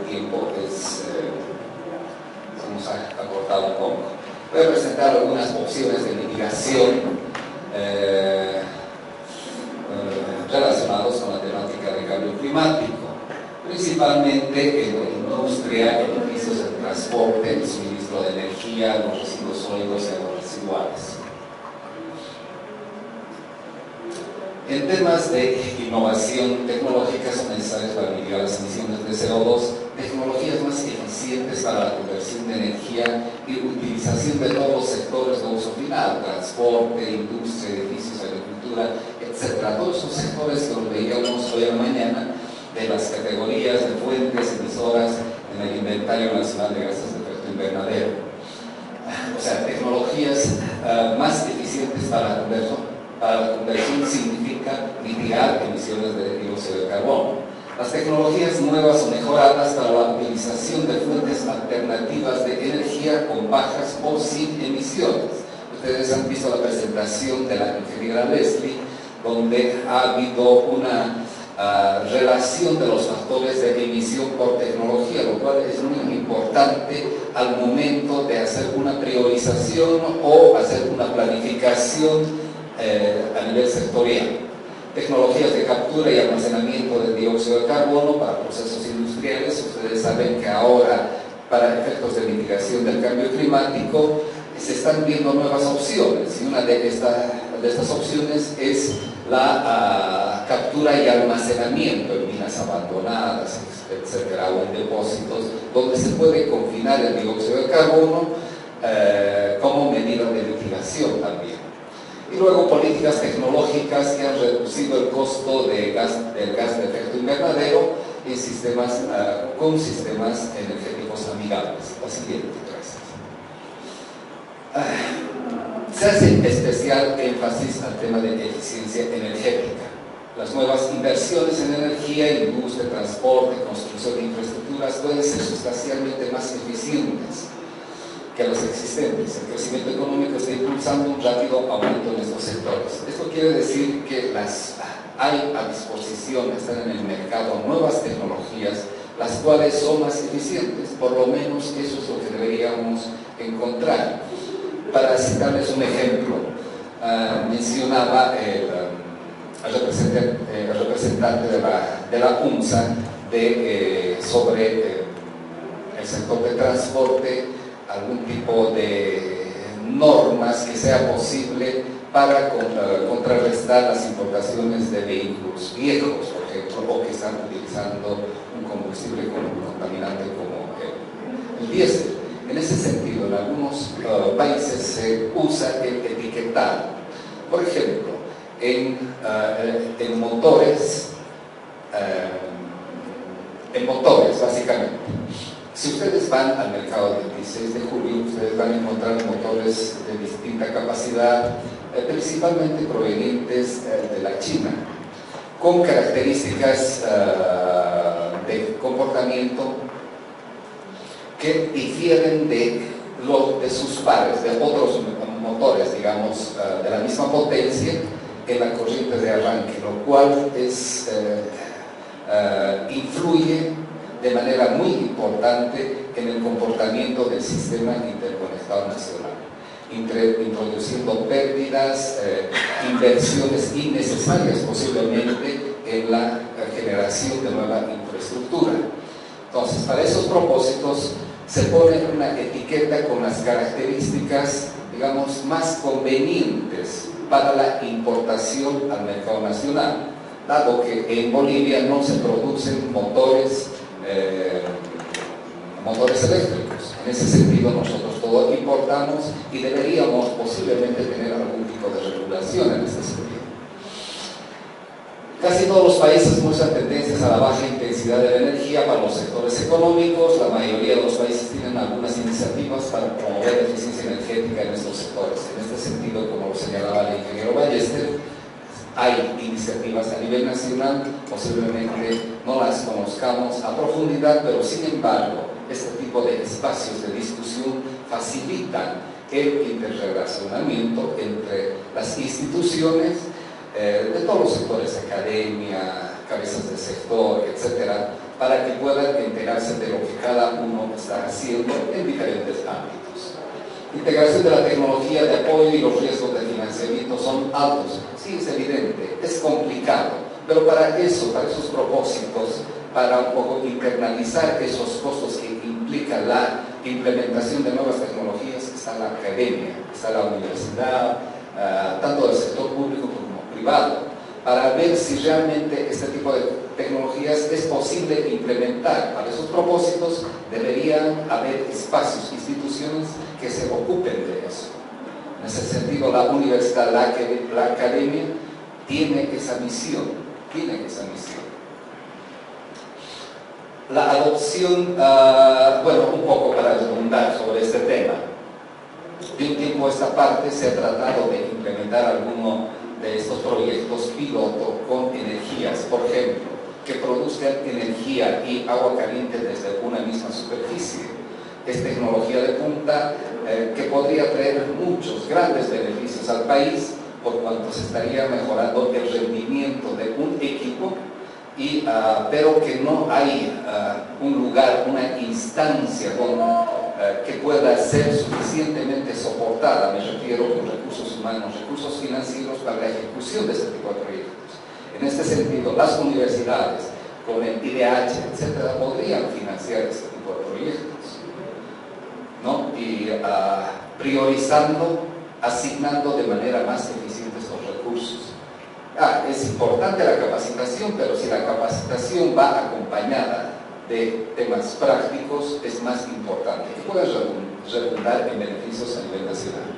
tiempo se nos ha acortado un poco. Voy a presentar algunas opciones de mitigación relacionados con la temática del cambio climático, principalmente en la industria, edificios de transporte, el suministro de energía, los residuos sólidos y aguas residuales. En temas de innovación tecnológica son necesarias para mitigar las emisiones de CO2, tecnologías más eficientes para la conversión de energía y utilización de nuevos sectores de uso final, transporte, industria, edificios, agricultura, etc. Todos esos sectores que los veíamos hoy a la mañana de las categorías de fuentes emisoras en el Inventario Nacional de Gases de Efecto Invernadero. O sea, tecnologías más eficientes para la conversión. Para la conversión significa mitigar emisiones de dióxido de carbono. Las tecnologías nuevas o mejoradas para la utilización de fuentes alternativas de energía con bajas o sin emisiones. Ustedes han visto la presentación de la ingeniera Leslie, donde ha habido una relación de los factores de emisión por tecnología, lo cual es muy importante al momento de hacer una priorización o hacer una planificación a nivel sectorial. Tecnologías de captura y almacenamiento de dióxido de carbono para procesos industriales. Ustedes saben que ahora, para efectos de mitigación del cambio climático, se están viendo nuevas opciones, y una de estas opciones es la captura y almacenamiento en minas abandonadas, etcétera, o en depósitos, donde se puede confinar el dióxido de carbono como medida de mitigación también. Y luego políticas tecnológicas que han reducido el costo del gas de efecto invernadero en sistemas, con sistemas energéticos amigables. La siguiente, gracias. Se hace especial énfasis al tema de eficiencia energética. Las nuevas inversiones en energía, industria, transporte, construcción de infraestructuras pueden ser sustancialmente más eficientes que los existentes. El crecimiento económico está impulsando un rápido aumento en estos sectores. Esto quiere decir que hay a disposición, están en el mercado nuevas tecnologías, las cuales son más eficientes. Por lo menos eso es lo que deberíamos encontrar. Para citarles un ejemplo, mencionaba el representante de la UNSA sobre el sector de transporte, algún tipo de normas que sea posible para contrarrestar las importaciones de vehículos viejos, por ejemplo, o que están utilizando un combustible contaminante como el diésel. En ese sentido, en algunos países se usa el etiquetado. Por ejemplo, en motores básicamente. Si ustedes van al mercado del 16 de julio, ustedes van a encontrar motores de distinta capacidad, principalmente provenientes de la China, con características de comportamiento que difieren de sus pares, de otros motores, digamos, de la misma potencia en la corriente de arranque, lo cual influye de manera muy importante en el comportamiento del sistema interconectado nacional, introduciendo pérdidas, inversiones innecesarias posiblemente en la generación de nueva infraestructura. Entonces, para esos propósitos se pone una etiqueta con las características, digamos, más convenientes para la importación al mercado nacional, dado que en Bolivia no se producen motores eléctricos. En ese sentido, nosotros todo importamos y deberíamos posiblemente tener algún tipo de regulación en este sentido. Casi todos los países muestran tendencias a la baja intensidad de la energía para los sectores económicos. La mayoría de los países tienen algunas iniciativas para promover la eficiencia energética en estos sectores. En este sentido, como lo señalaba el ingeniero Ballester, hay iniciativas a nivel nacional, posiblemente no las conozcamos a profundidad, pero sin embargo, este tipo de espacios de discusión facilitan el interrelacionamiento entre las instituciones de todos los sectores, academia, cabezas de sector, etcétera, para que puedan enterarse de lo que cada uno está haciendo en diferentes ámbitos. Integración de la tecnología de apoyo y los riesgos de financiamiento son altos. Sí, es evidente, es complicado, pero para eso, para esos propósitos, para un poco internalizar esos costos que implica la implementación de nuevas tecnologías, está la academia, está la universidad, tanto del sector público como privado, para ver si realmente este tipo de tecnologías es posible implementar. Para esos propósitos deberían haber espacios, instituciones que se ocupen de eso. En ese sentido, la universidad, la academia, tiene esa misión. La adopción, bueno, un poco para redundar sobre este tema. De un tiempo a esta parte se ha tratado de implementar alguno de estos proyectos piloto con energías, por ejemplo, que produzcan energía y agua caliente desde una misma superficie. Es tecnología de punta que podría traer muchos grandes beneficios al país, por cuanto se estaría mejorando el rendimiento de un equipo, pero que no hay un lugar, una instancia que pueda ser suficientemente soportada, me refiero con recursos humanos, recursos financieros para la ejecución de este tipo de proyectos. En este sentido, las universidades, con el IDH, etcétera, podrían financiar este tipo de proyectos, ¿no? Y priorizando, asignando de manera más eficiente estos recursos. Es importante la capacitación, pero si la capacitación va acompañada de temas prácticos, es más importante y puede redundar en beneficios a nivel nacional.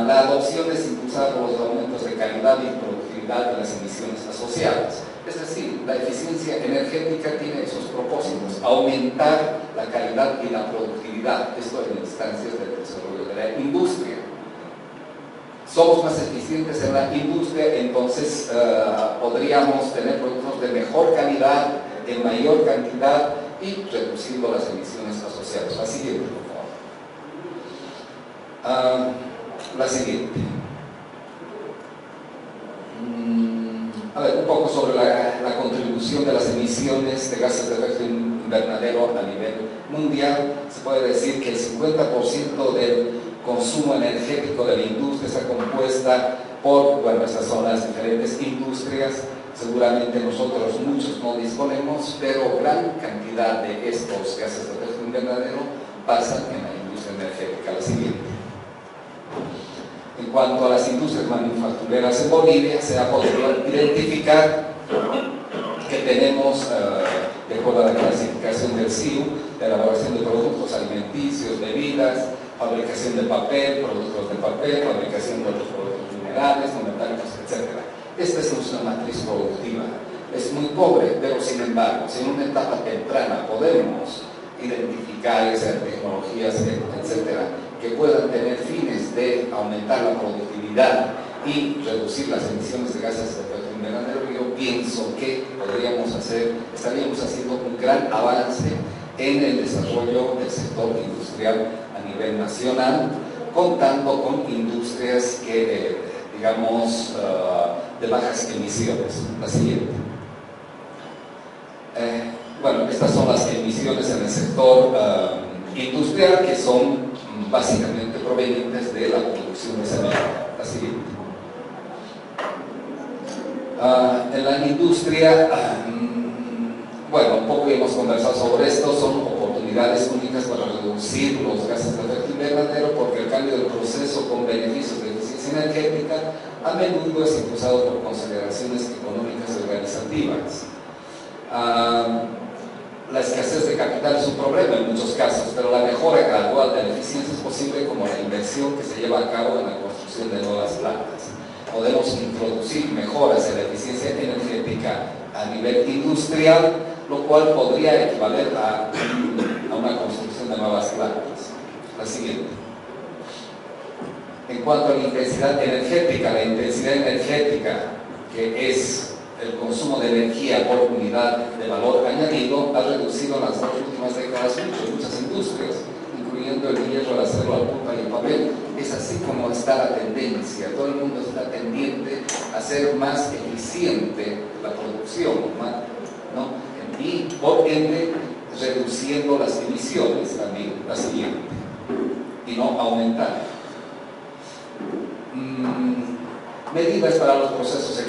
La adopción es impulsada por los aumentos de calidad y productividad de las emisiones asociadas. Es decir, la eficiencia energética tiene esos propósitos: aumentar la calidad y la productividad, esto en instancias del desarrollo de la industria. Somos más eficientes en la industria, entonces podríamos tener productos de mejor calidad, en mayor cantidad y reduciendo las emisiones asociadas. La siguiente, por favor. La siguiente. A ver, un poco sobre la contribución de las emisiones de gases de efecto invernadero a nivel mundial. Se puede decir que el 50% del consumo energético de la industria está compuesta por, bueno, estas son las diferentes industrias. Seguramente nosotros muchos no disponemos, pero gran cantidad de estos gases de efecto invernadero pasan en la industria energética. La siguiente. En cuanto a las industrias manufactureras en Bolivia, se ha podido identificar que tenemos, de acuerdo a la clasificación del CIU, de elaboración de productos alimenticios, bebidas, fabricación de papel, productos de papel, fabricación de otros productos minerales, no metálicos, etc. Esta es nuestra matriz productiva. Es muy pobre, pero sin embargo, si en una etapa temprana podemos identificar esas tecnologías, etcétera, que puedan tener fines de aumentar la productividad y reducir las emisiones de gases de efecto invernadero, yo pienso que estaríamos haciendo un gran avance en el desarrollo del sector industrial a nivel nacional, contando con industrias que, digamos, de bajas emisiones. La siguiente. Bueno, estas son las emisiones en el sector industrial, que son básicamente provenientes de la producción de cemento. La siguiente. En la industria, bueno, un poco hemos conversado sobre esto, son oportunidades únicas para reducir los gases de efecto invernadero, porque el cambio del proceso con beneficios de eficiencia energética a menudo es impulsado por consideraciones económicas y organizativas. La escasez de capital es un problema en muchos casos, pero la mejora gradual de la eficiencia es posible, como la inversión que se lleva a cabo en la construcción de nuevas plantas. Podemos introducir mejoras en la eficiencia energética a nivel industrial, lo cual podría equivaler a una construcción de nuevas plantas. La siguiente. En cuanto a la intensidad energética, que es el consumo de energía por unidad de valor añadido, ha reducido en las 2 últimas décadas muchas industrias, incluyendo el hierro, el acero, la pulpa y el papel. Es así como está la tendencia. Todo el mundo está tendiente a hacer más eficiente la producción, ¿no? por ende reduciendo las emisiones también, la siguiente, y no aumentar. Medidas para los procesos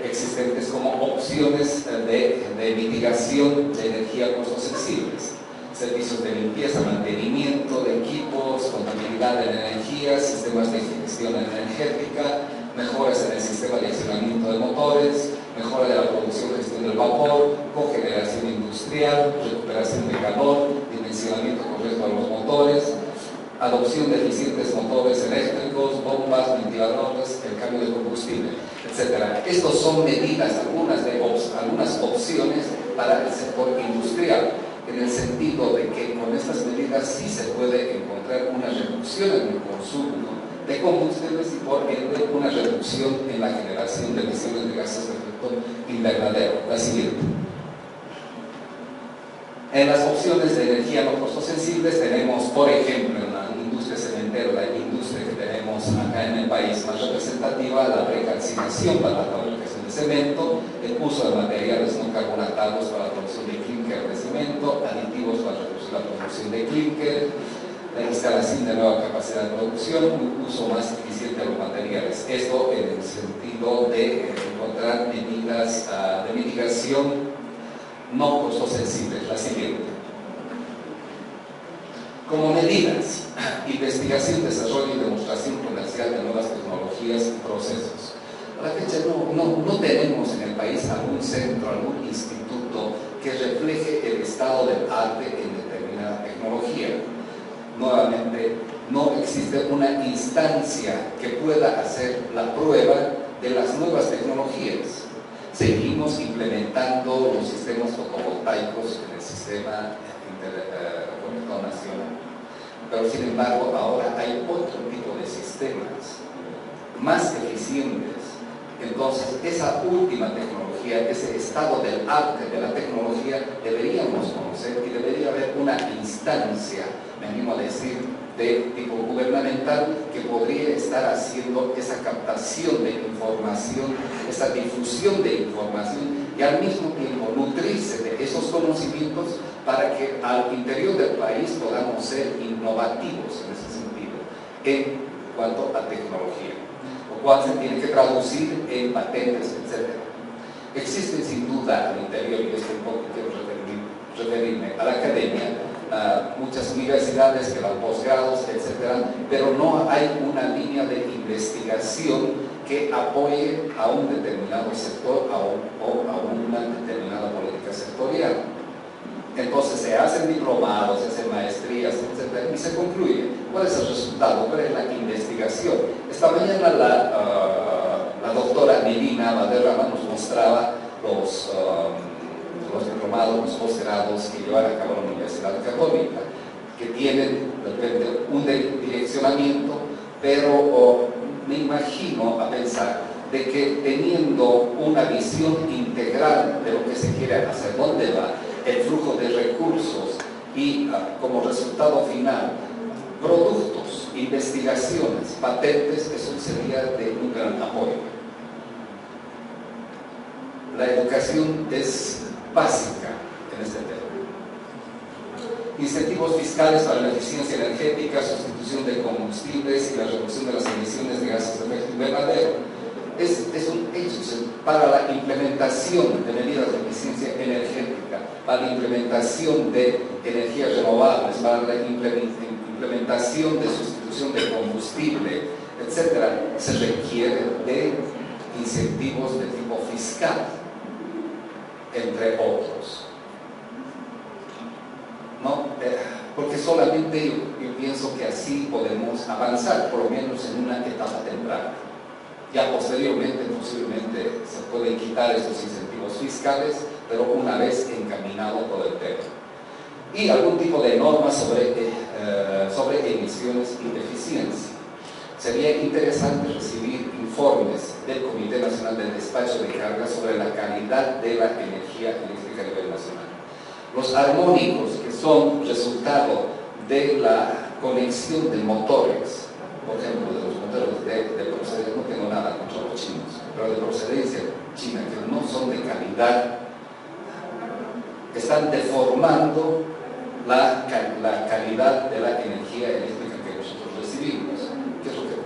existentes como opciones de mitigación de energía costos sensibles, servicios de limpieza, mantenimiento de equipos, contabilidad de energía, sistemas de gestión energética, mejoras en el sistema de accionamiento de motores, mejora de la producción y gestión del vapor, cogeneración industrial, recuperación de calor, dimensionamiento correcto de los motores, adopción de eficientes motores eléctricos, bombas, ventiladores, el cambio de combustible, etc. Estos son medidas, algunas opciones para el sector industrial, en el sentido de que con estas medidas sí se puede encontrar una reducción en el consumo de combustibles y por ende una reducción en la generación de emisiones de gases de efecto invernadero. La siguiente. En las opciones de energía no costo sensibles tenemos, por ejemplo, en la industria cementera, la industria que tenemos acá en el país más representativa, la precalcinación para la fabricación de cemento, el uso de materiales no carbonatados para la producción de clínker de cemento, aditivos para reducir la producción de clínker, la instalación de nueva capacidad de producción, un uso más eficiente de los materiales. Esto en el sentido de encontrar medidas de mitigación no costo sensibles. La siguiente. Como medidas, investigación, desarrollo y demostración comercial de nuevas tecnologías y procesos. A la fecha no tenemos en el país algún centro, algún instituto que refleje el estado del arte en determinada tecnología. Nuevamente, no existe una instancia que pueda hacer la prueba de las nuevas tecnologías. Seguimos implementando los sistemas fotovoltaicos en el sistema interconectado nacional. Pero sin embargo, ahora hay otro tipo de sistemas más eficientes. Entonces, esa última tecnología, ese estado del arte de la tecnología, deberíamos conocer y debería haber una instancia, me animo a decir, de tipo gubernamental que podría estar haciendo esa captación de información, esa difusión de información y al mismo tiempo nutrirse de esos conocimientos para que al interior del país podamos ser innovativos en ese sentido en cuanto a tecnología, lo cual se tiene que traducir en patentes, etc. Existen sin duda al interior, y esto un poco quiero referirme a la academia, muchas universidades que dan posgrados, etc., pero no hay una línea de investigación que apoye a un determinado sector o a una determinada política sectorial. Entonces se hacen diplomados, se hacen maestrías, etc., y se concluye. ¿Cuál es el resultado? ¿Cuál es la investigación? Esta mañana la doctora Nilina Valderrama nos mostraba los diplomados, los posgrados que llevan a cabo la Universidad Católica, que tienen de repente un direccionamiento, pero me imagino a pensar de que teniendo una visión integral de lo que se quiere hacer, dónde va el flujo de recursos y como resultado final, productos, investigaciones, patentes, eso sería de un gran apoyo. La educación es básica en este tema. Incentivos fiscales para la eficiencia energética, sustitución de combustibles y la reducción de las emisiones de gases de efecto invernadero. Es un hecho para la implementación de medidas de eficiencia energética, para la implementación de energías renovables, para la implementación de sustitución de combustible, etc. Se requiere de incentivos de tipo fiscal, entre otros. ¿No? Porque solamente yo pienso que así podemos avanzar, por lo menos en una etapa temprana. Ya posteriormente, posiblemente, se pueden quitar estos incentivos fiscales, pero una vez encaminado todo el tema. Y algún tipo de norma sobre emisiones y eficiencia. Sería interesante recibir informes del Comité Nacional del Despacho de Carga sobre la calidad de la energía eléctrica a nivel nacional. Los armónicos, que son resultado de la conexión de motores, por ejemplo, de los motores de procedencia, no tengo nada contra los chinos, pero de procedencia china, que no son de calidad, están deformando la calidad de la energía eléctrica que nosotros recibimos.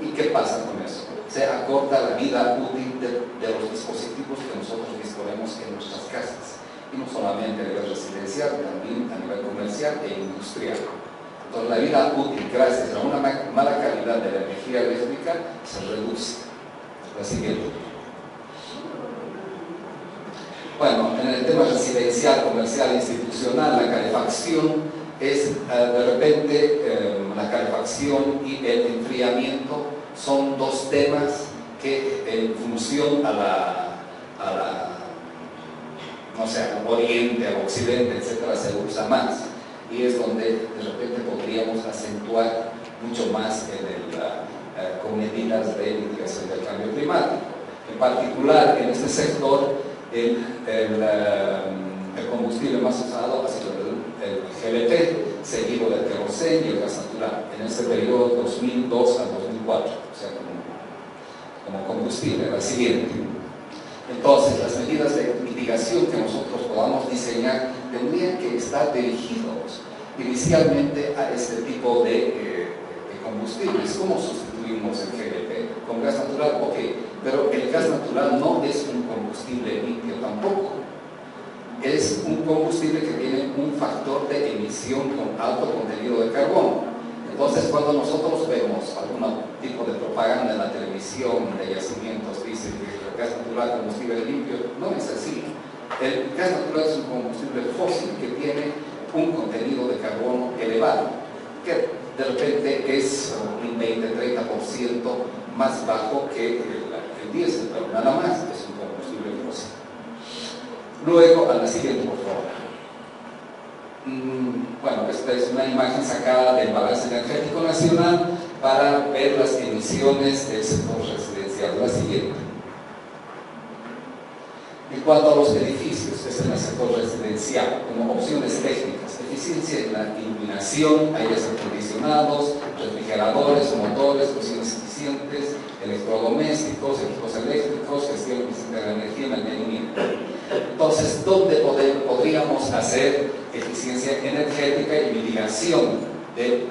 ¿Y qué pasa con eso? Se acorta la vida útil de los dispositivos que nosotros disponemos en nuestras casas, y no solamente a nivel residencial, también a nivel comercial e industrial. Entonces la vida útil, gracias a una mala calidad de la energía eléctrica, se reduce. La siguiente. Bueno, en el tema residencial, comercial e institucional, la calefacción es de repente la calefacción y el enfriamiento son dos temas que en función al oriente, al occidente, etcétera, se usa más, y es donde de repente podríamos acentuar mucho más con medidas de mitigación del cambio climático. En particular, en este sector, el combustible más usado ha sido el GLP, seguido del queroseno y el gas natural, en este periodo 2002 al 2004, o sea, como combustible. La siguiente. Entonces, las medidas de mitigación que nosotros podamos diseñar tendrían que estar dirigidos inicialmente a este tipo de combustibles. ¿Cómo sustituimos el GLP? ¿Con gas natural? Ok, pero el gas natural no es un combustible limpio tampoco. Es un combustible que tiene un factor de emisión con alto contenido de carbono. Entonces, cuando nosotros vemos algún tipo de propaganda en la televisión de yacimientos, dice que el gas natural es combustible limpio, no es así. El gas natural es un combustible fósil que tiene un contenido de carbono elevado, que de repente es un 20-30% más bajo que el diésel, pero nada más, es un combustible fósil. Luego, a la siguiente, por favor. Bueno, esta es una imagen sacada del Balance Energético Nacional para ver las emisiones del sector residencial. La siguiente. En cuanto a los edificios, en el sector residencial, como opciones técnicas, eficiencia en la iluminación, aires acondicionados, refrigeradores, motores, cocinas eficientes, electrodomésticos, equipos eléctricos, gestión eficiente de la energía y mantenimiento. Entonces, ¿dónde podríamos hacer eficiencia energética y mitigación del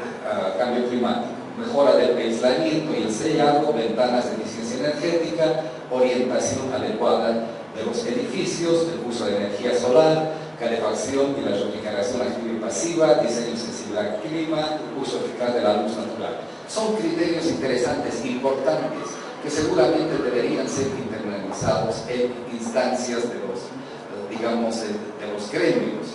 cambio climático? Mejora del aislamiento y el sellado, ventanas de eficiencia energética, orientación adecuada de los edificios, el uso de energía solar, calefacción y la refrigeración activa y pasiva, diseño sensible al clima, uso eficaz de la luz natural. Son criterios interesantes, importantes, que seguramente deberían ser internalizados en instancias de los gremios.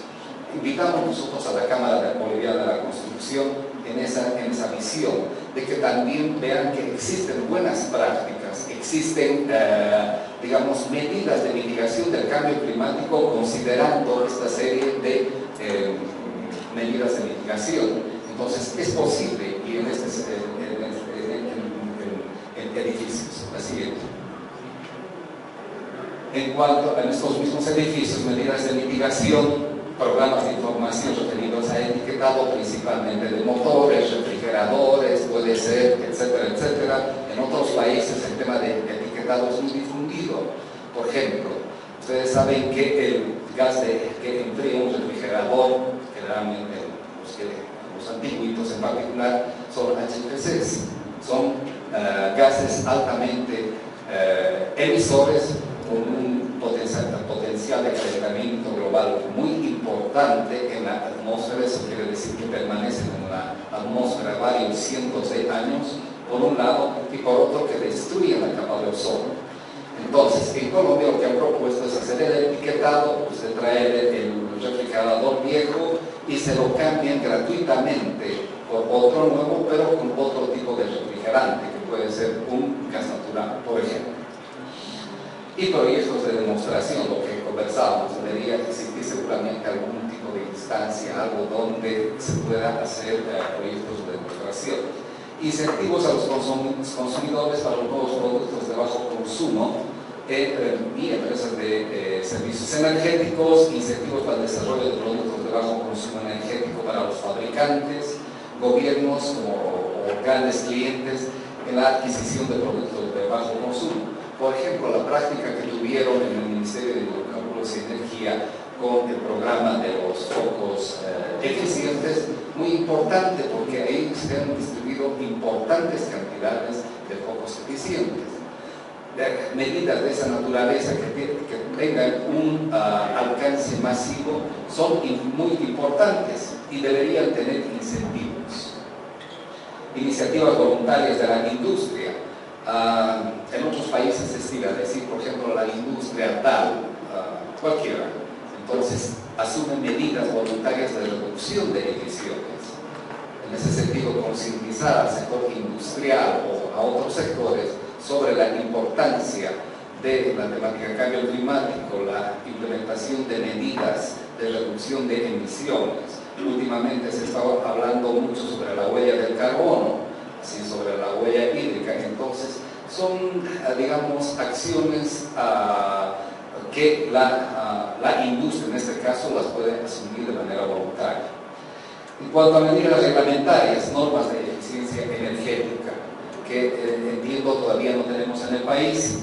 Invitamos nosotros a la Cámara Boliviana de la Construcción en esa visión, de que también vean que existen buenas prácticas, existen, medidas de mitigación del cambio climático, considerando esta serie de medidas de mitigación. Entonces, es posible, y en edificios. La siguiente. En cuanto a estos mismos edificios, medidas de mitigación, programas de información referidos a etiquetado principalmente de motores, refrigeradores, puede ser, etcétera, etcétera. En otros países el tema de etiquetado es muy difundido. Por ejemplo, ustedes saben que el gas que enfría un refrigerador, generalmente los antiguitos en particular, son HFCs, son gases altamente emisores con un potencial de calentamiento global muy importante en la atmósfera. Eso quiere decir que permanecen en la atmósfera varios cientos de años, por un lado, y por otro que destruyen la capa de ozono. Entonces, en Colombia lo que han propuesto es hacer el etiquetado, pues de traer el refrigerador viejo y se lo cambian gratuitamente por otro nuevo, pero con otro tipo de refrigerante, que puede ser un gas natural, por ejemplo. Y proyectos de demostración, lo que conversábamos, debería existir seguramente algún tipo de instancia, algo donde se pueda hacer proyectos de demostración. Incentivos a los consumidores para los nuevos productos de bajo consumo y empresas de servicios energéticos, incentivos para el desarrollo de productos de bajo consumo energético para los fabricantes, gobiernos o grandes clientes en la adquisición de productos de bajo consumo. Por ejemplo, la práctica que tuvieron en el Ministerio de Hidrocarburos Hidráulicos y Energía con el programa de los focos eficientes, muy importante porque ahí se han distribuido importantes cantidades de focos eficientes. Medidas de esa naturaleza que tengan un alcance masivo son muy importantes y deberían tener incentivos. Iniciativas voluntarias de la industria. En otros países se estila decir, por ejemplo, la industria tal, cualquiera. Entonces, asumen medidas voluntarias de reducción de emisiones. En ese sentido, concientizar al sector industrial o a otros sectores sobre la importancia de la temática del cambio climático, la implementación de medidas de reducción de emisiones. Últimamente se está hablando mucho sobre la huella del carbono, así sobre la huella hídrica. Entonces, son, digamos, acciones que la industria, en este caso, las puede asumir de manera voluntaria. En cuanto a medidas reglamentarias, normas de eficiencia energética, que entiendo todavía no tenemos en el país,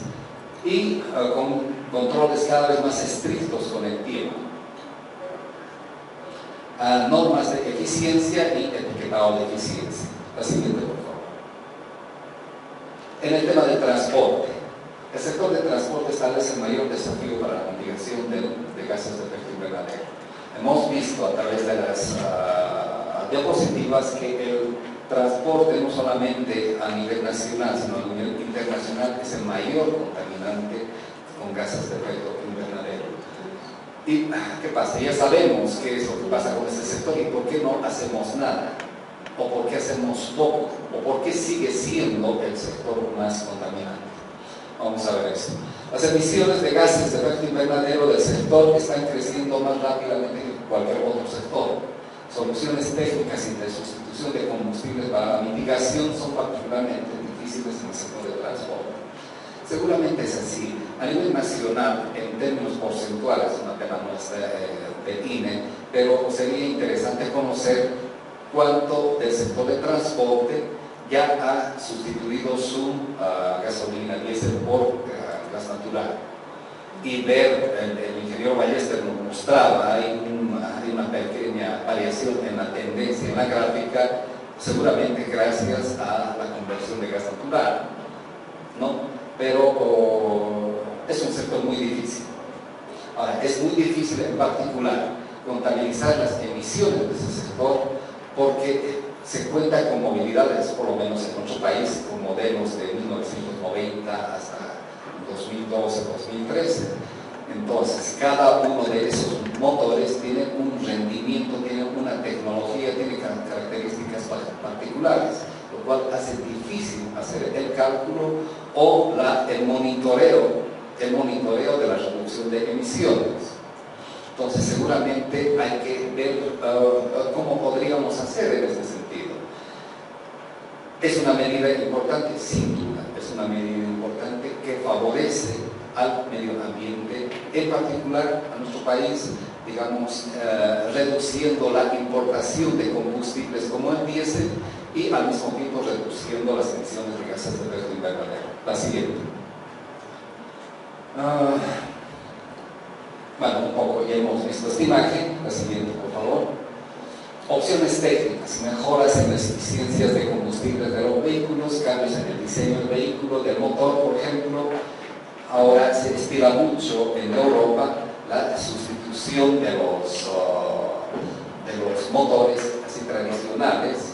y con controles cada vez más estrictos con el tiempo. Normas de eficiencia y etiquetado de eficiencia. La siguiente, por favor. En el tema del transporte, el sector de transporte es tal vez el mayor desafío para la mitigación de gases de efecto invernadero. Hemos visto a través de las diapositivas que el transporte, no solamente a nivel nacional, sino a nivel internacional, es el mayor contaminante con gases de efecto invernadero. ¿Y qué pasa? Ya sabemos qué es lo que pasa con este sector y por qué no hacemos nada, o por qué hacemos poco, o por qué sigue siendo el sector más contaminante. Vamos a ver esto. Las emisiones de gases de efecto invernadero del sector están creciendo más rápidamente que cualquier otro sector. Soluciones técnicas y de sustitución de combustibles para la mitigación son particularmente difíciles en el sector de transporte. Seguramente es así. A nivel nacional, en términos porcentuales, una pena nuestra de INE, pero sería interesante conocer cuánto del sector de transporte ya ha sustituido su gasolina diésel por gas natural. Y ver, el ingeniero Ballester nos mostraba, hay una pequeña variación en la tendencia, en la gráfica, seguramente gracias a la conversión de gas natural, ¿no? Pero es un sector muy difícil. Ahora, es muy difícil en particular contabilizar las emisiones de ese sector porque se cuenta con movilidades, por lo menos en nuestro país, con modelos de 1990 hasta 2012-2013. Entonces, cada uno de esos motores tiene un rendimiento, tiene una tecnología, tiene características particulares, lo cual hace difícil hacer el cálculo o el monitoreo de la reducción de emisiones. Entonces, seguramente hay que ver cómo podríamos hacer en este sentido. Es una medida importante, sin duda, es una medida importante que favorece al medio ambiente, en particular a nuestro país, digamos, reduciendo la importación de combustibles como el diésel y al mismo tiempo reduciendo las emisiones de gases de efecto invernadero. La siguiente. Bueno, un poco ya hemos visto esta imagen. La siguiente, por favor. Opciones técnicas, mejoras en las eficiencias de combustibles de los vehículos, cambios en el diseño del vehículo, del motor, por ejemplo. Ahora se estila mucho en Europa la sustitución de los motores así tradicionales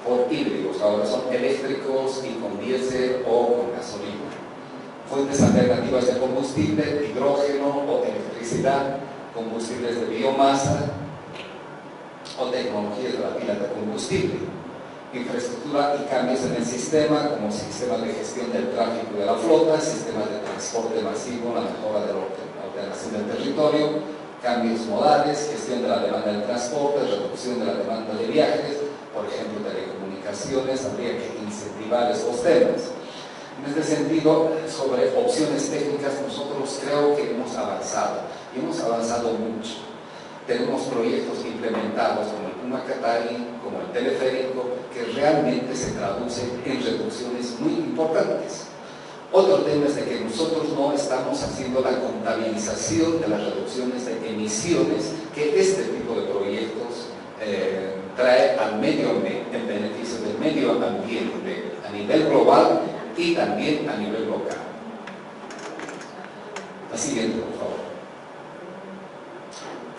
por híbridos. Ahora son eléctricos y con diésel o con gasolina. Fuentes alternativas de combustible, hidrógeno o electricidad, combustibles de biomasa o tecnologías de la pila de combustible. Infraestructura y cambios en el sistema, como sistemas de gestión del tráfico de la flota, sistemas de transporte masivo, la mejora de la ordenación del territorio, cambios modales, gestión de la demanda del transporte, reducción de la demanda de viajes, por ejemplo, telecomunicaciones. Habría que incentivar estos temas. En este sentido, sobre opciones técnicas, nosotros creo que hemos avanzado, y hemos avanzado mucho. Tenemos proyectos implementados como el Puma Katari, como el teleférico, que realmente se traducen en reducciones muy importantes. Otro tema es de que nosotros no estamos haciendo la contabilización de las reducciones de emisiones que este tipo de proyectos trae al medio ambiente, en beneficio del medio ambiente a nivel global y también a nivel local. La siguiente, por favor.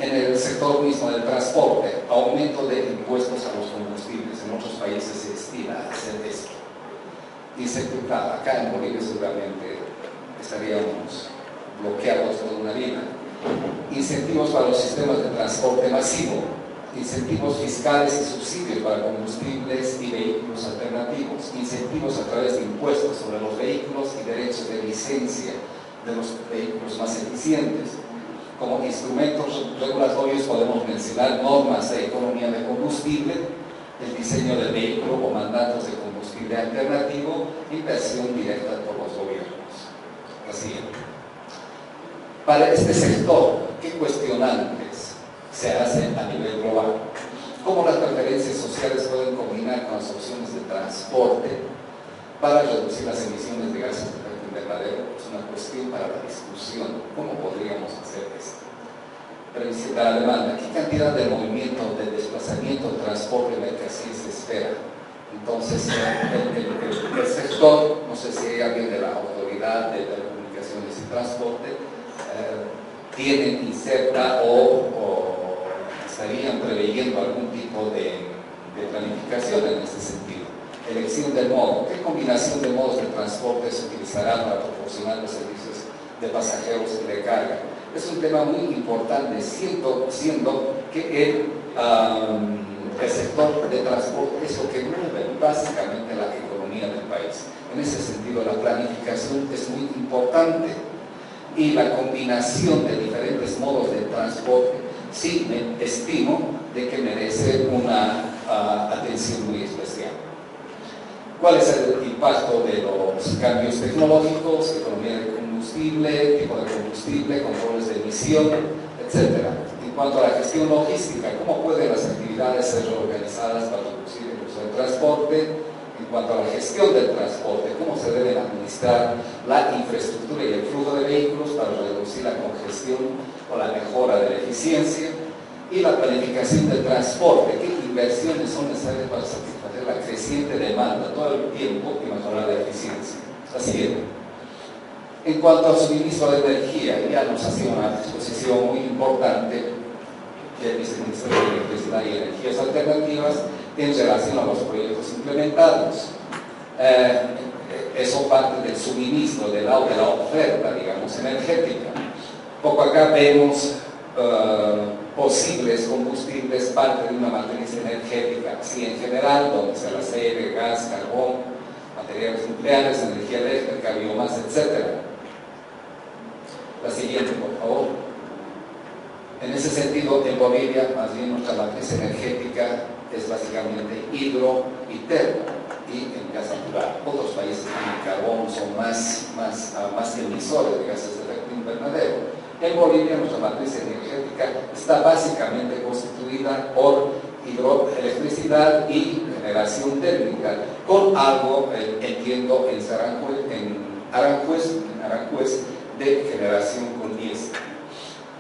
En el sector mismo del transporte, aumento de impuestos a los combustibles. En otros países se estima hacer esto. Acá en Bolivia seguramente estaríamos bloqueados toda una vida. Incentivos para los sistemas de transporte masivo, incentivos fiscales y subsidios para combustibles y vehículos alternativos, incentivos a través de impuestos sobre los vehículos y derechos de licencia de los vehículos más eficientes. Como instrumentos regulatorios podemos mencionar normas de economía de combustible, el diseño del vehículo o mandatos de combustible alternativo, inversión directa por los gobiernos. La siguiente. Para este sector, ¿qué cuestionantes se hacen a nivel global? ¿Cómo las preferencias sociales pueden combinar con las opciones de transporte para reducir las emisiones de gases de efecto invernadero? Es una cuestión para la discusión. ¿Cómo podríamos hacer esto? Previsión la demanda. ¿Qué cantidad de movimiento, de desplazamiento, de transporte de mercancías se espera? Entonces, el sector, no sé si hay alguien de la Autoridad de Telecomunicaciones y Transporte, tienen inserta o estarían preveyendo algún tipo de planificación en este sentido. Elección del modo. ¿Qué combinación de modos de transporte se utilizará para proporcionar los servicios de pasajeros y de carga? Es un tema muy importante, siendo que el sector de transporte es lo que mueve básicamente la economía del país. En ese sentido, la planificación es muy importante y la combinación de diferentes modos de transporte, sí, me estimo de que merece una atención muy especial. ¿Cuál es el impacto de los cambios tecnológicos, economía de combustible, tipo de combustible, controles de emisión, etcétera? En cuanto a la gestión logística, ¿cómo pueden las actividades ser reorganizadas para reducir el uso del transporte? En cuanto a la gestión del transporte, ¿cómo se debe administrar la infraestructura y el flujo de vehículos para reducir la congestión o la mejora de la eficiencia? Y la planificación del transporte, ¿qué inversiones son necesarias para satisfacer la creciente demanda todo el tiempo y mejorar la eficiencia? La siguiente. En cuanto al suministro de energía, ya nos hacía una exposición muy importante del Viceministerio de Electricidad y Energías Alternativas en relación a los proyectos implementados. Eso parte del suministro, de la oferta, digamos, energética. Poco acá vemos posibles combustibles, parte de una matriz energética, así en general, donde se la aceite, gas, carbón, materiales nucleares, energía eléctrica, biomasa, etc. La siguiente, por favor. En ese sentido, en Bolivia, más bien nuestra matriz energética es básicamente hidro y termo, y en gas natural. Otros países como el carbón son más emisores de gases de efecto invernadero. En Bolivia, nuestra matriz energética está básicamente constituida por hidroelectricidad y generación térmica, con algo, entiendo, en Aranjuez, de generación con diésel.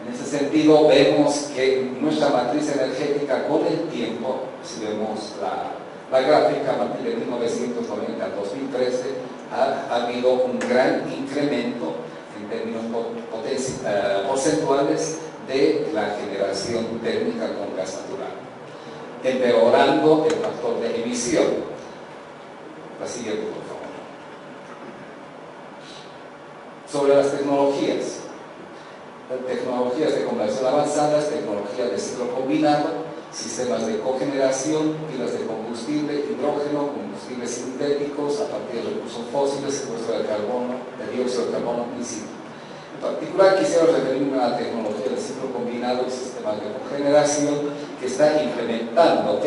En ese sentido, vemos que nuestra matriz energética con el tiempo, si vemos la gráfica a partir de 1990 al 2013, ha habido un gran incremento en términos porcentuales de la generación térmica con gas natural, empeorando el factor de emisión. La siguiente, por favor. Sobre las tecnologías de conversión avanzadas, tecnologías de ciclo combinado, sistemas de cogeneración, pilas de combustible, hidrógeno, combustibles sintéticos a partir de recursos fósiles, secuestro de carbono, de dióxido de carbono in situ. En particular quisiera referirme a la tecnología de ciclo combinado y sistemas de cogeneración que ha implementado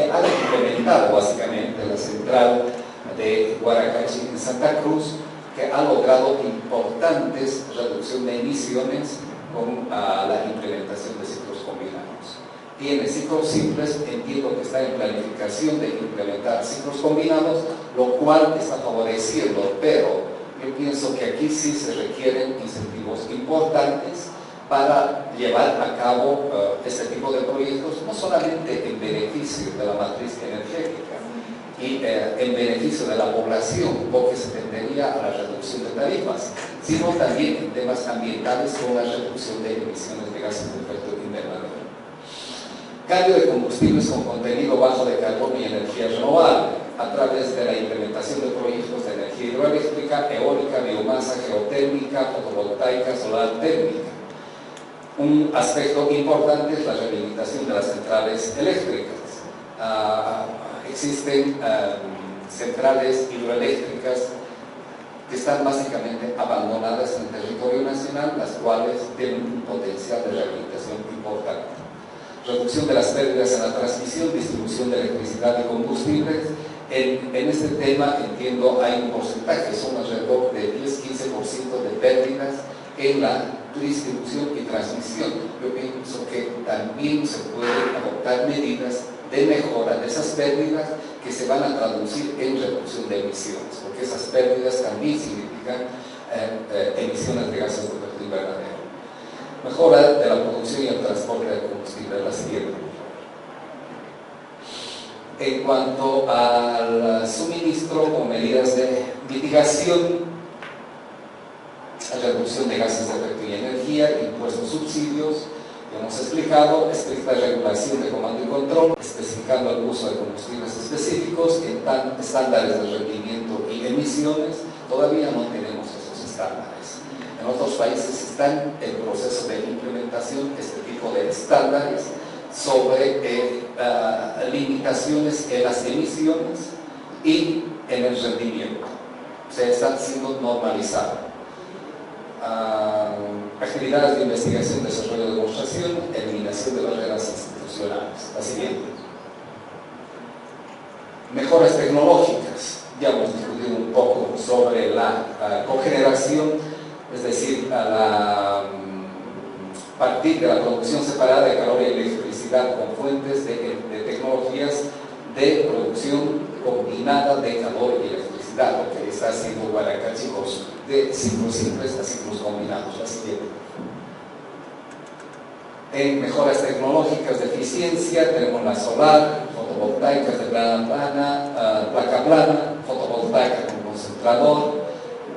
básicamente la central de Guaracachi en Santa Cruz, que ha logrado importantes reducción de emisiones con la implementación de ciclos combinados. Tiene ciclos simples, entiendo que está en planificación de implementar ciclos combinados, lo cual está favoreciendo, pero yo pienso que aquí sí se requieren incentivos importantes para llevar a cabo este tipo de proyectos, no solamente en beneficio de la matriz energética y en beneficio de la población, porque se tendería a la reducción de tarifas, sino también en temas ambientales con la reducción de emisiones de gases de efecto invernadero. Cambio de combustibles con contenido bajo de carbono y energía renovable a través de la implementación de proyectos de energía hidroeléctrica, eólica, biomasa, geotérmica, fotovoltaica, solar térmica. Un aspecto importante es la rehabilitación de las centrales eléctricas. Existen centrales hidroeléctricas que están básicamente abandonadas en el territorio nacional, las cuales tienen un potencial de rehabilitación importante. Reducción de las pérdidas en la transmisión, distribución de electricidad y combustibles. En este tema, entiendo, hay un porcentaje, son alrededor de 10-15% de pérdidas en la distribución y transmisión. Yo pienso que también se pueden adoptar medidas de mejora de esas pérdidas que se van a traducir en reducción de emisiones, porque esas pérdidas también significan emisiones de gases de efecto invernadero. Mejora de la producción y el transporte de combustible, la siguiente. En cuanto al suministro con medidas de mitigación, reducción de gases de efecto y energía, impuestos, subsidios, hemos explicado, estricta regulación de comando y control, especificando el uso de combustibles específicos, estándares de rendimiento y emisiones. Todavía no tenemos esos estándares. En otros países están en proceso de implementación este tipo de estándares sobre limitaciones en las emisiones y en el rendimiento. O sea, están siendo normalizados. Actividades de investigación, desarrollo de demostración, eliminación de barreras institucionales. La siguiente. Mejoras tecnológicas. Ya hemos discutido un poco sobre la cogeneración, es decir, partir de la producción separada de calor y electricidad con fuentes de tecnologías de producción combinada de calor y electricidad, lo que está haciendo Guaracachicos, de ciclos simples a ciclos combinados. La siguiente. En mejoras tecnológicas de eficiencia tenemos la solar, fotovoltaicas de placa plana, fotovoltaica con concentrador,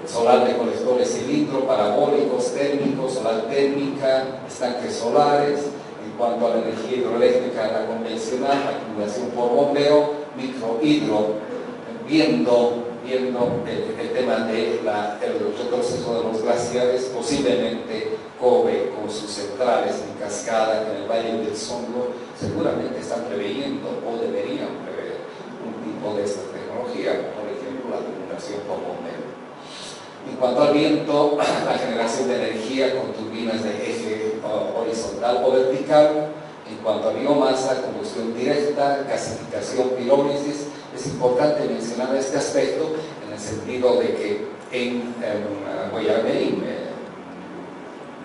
solar de colectores cilindro, parabólicos, térmicos, solar térmica, estanques solares. En cuanto a la energía hidroeléctrica, la convencional, acumulación por bombeo, microhidro, viendo el tema del retroceso de los glaciares, posiblemente Kobe con sus centrales en cascada en el Valle del Songo, seguramente están preveyendo o deberían prever un tipo de esta tecnología, por ejemplo la acumulación por bombeo. En cuanto al viento, la generación de energía con turbinas de eje horizontal o vertical. En cuanto a biomasa, combustión directa, gasificación, pirólisis, es importante mencionar este aspecto en el sentido de que en Guayabeín,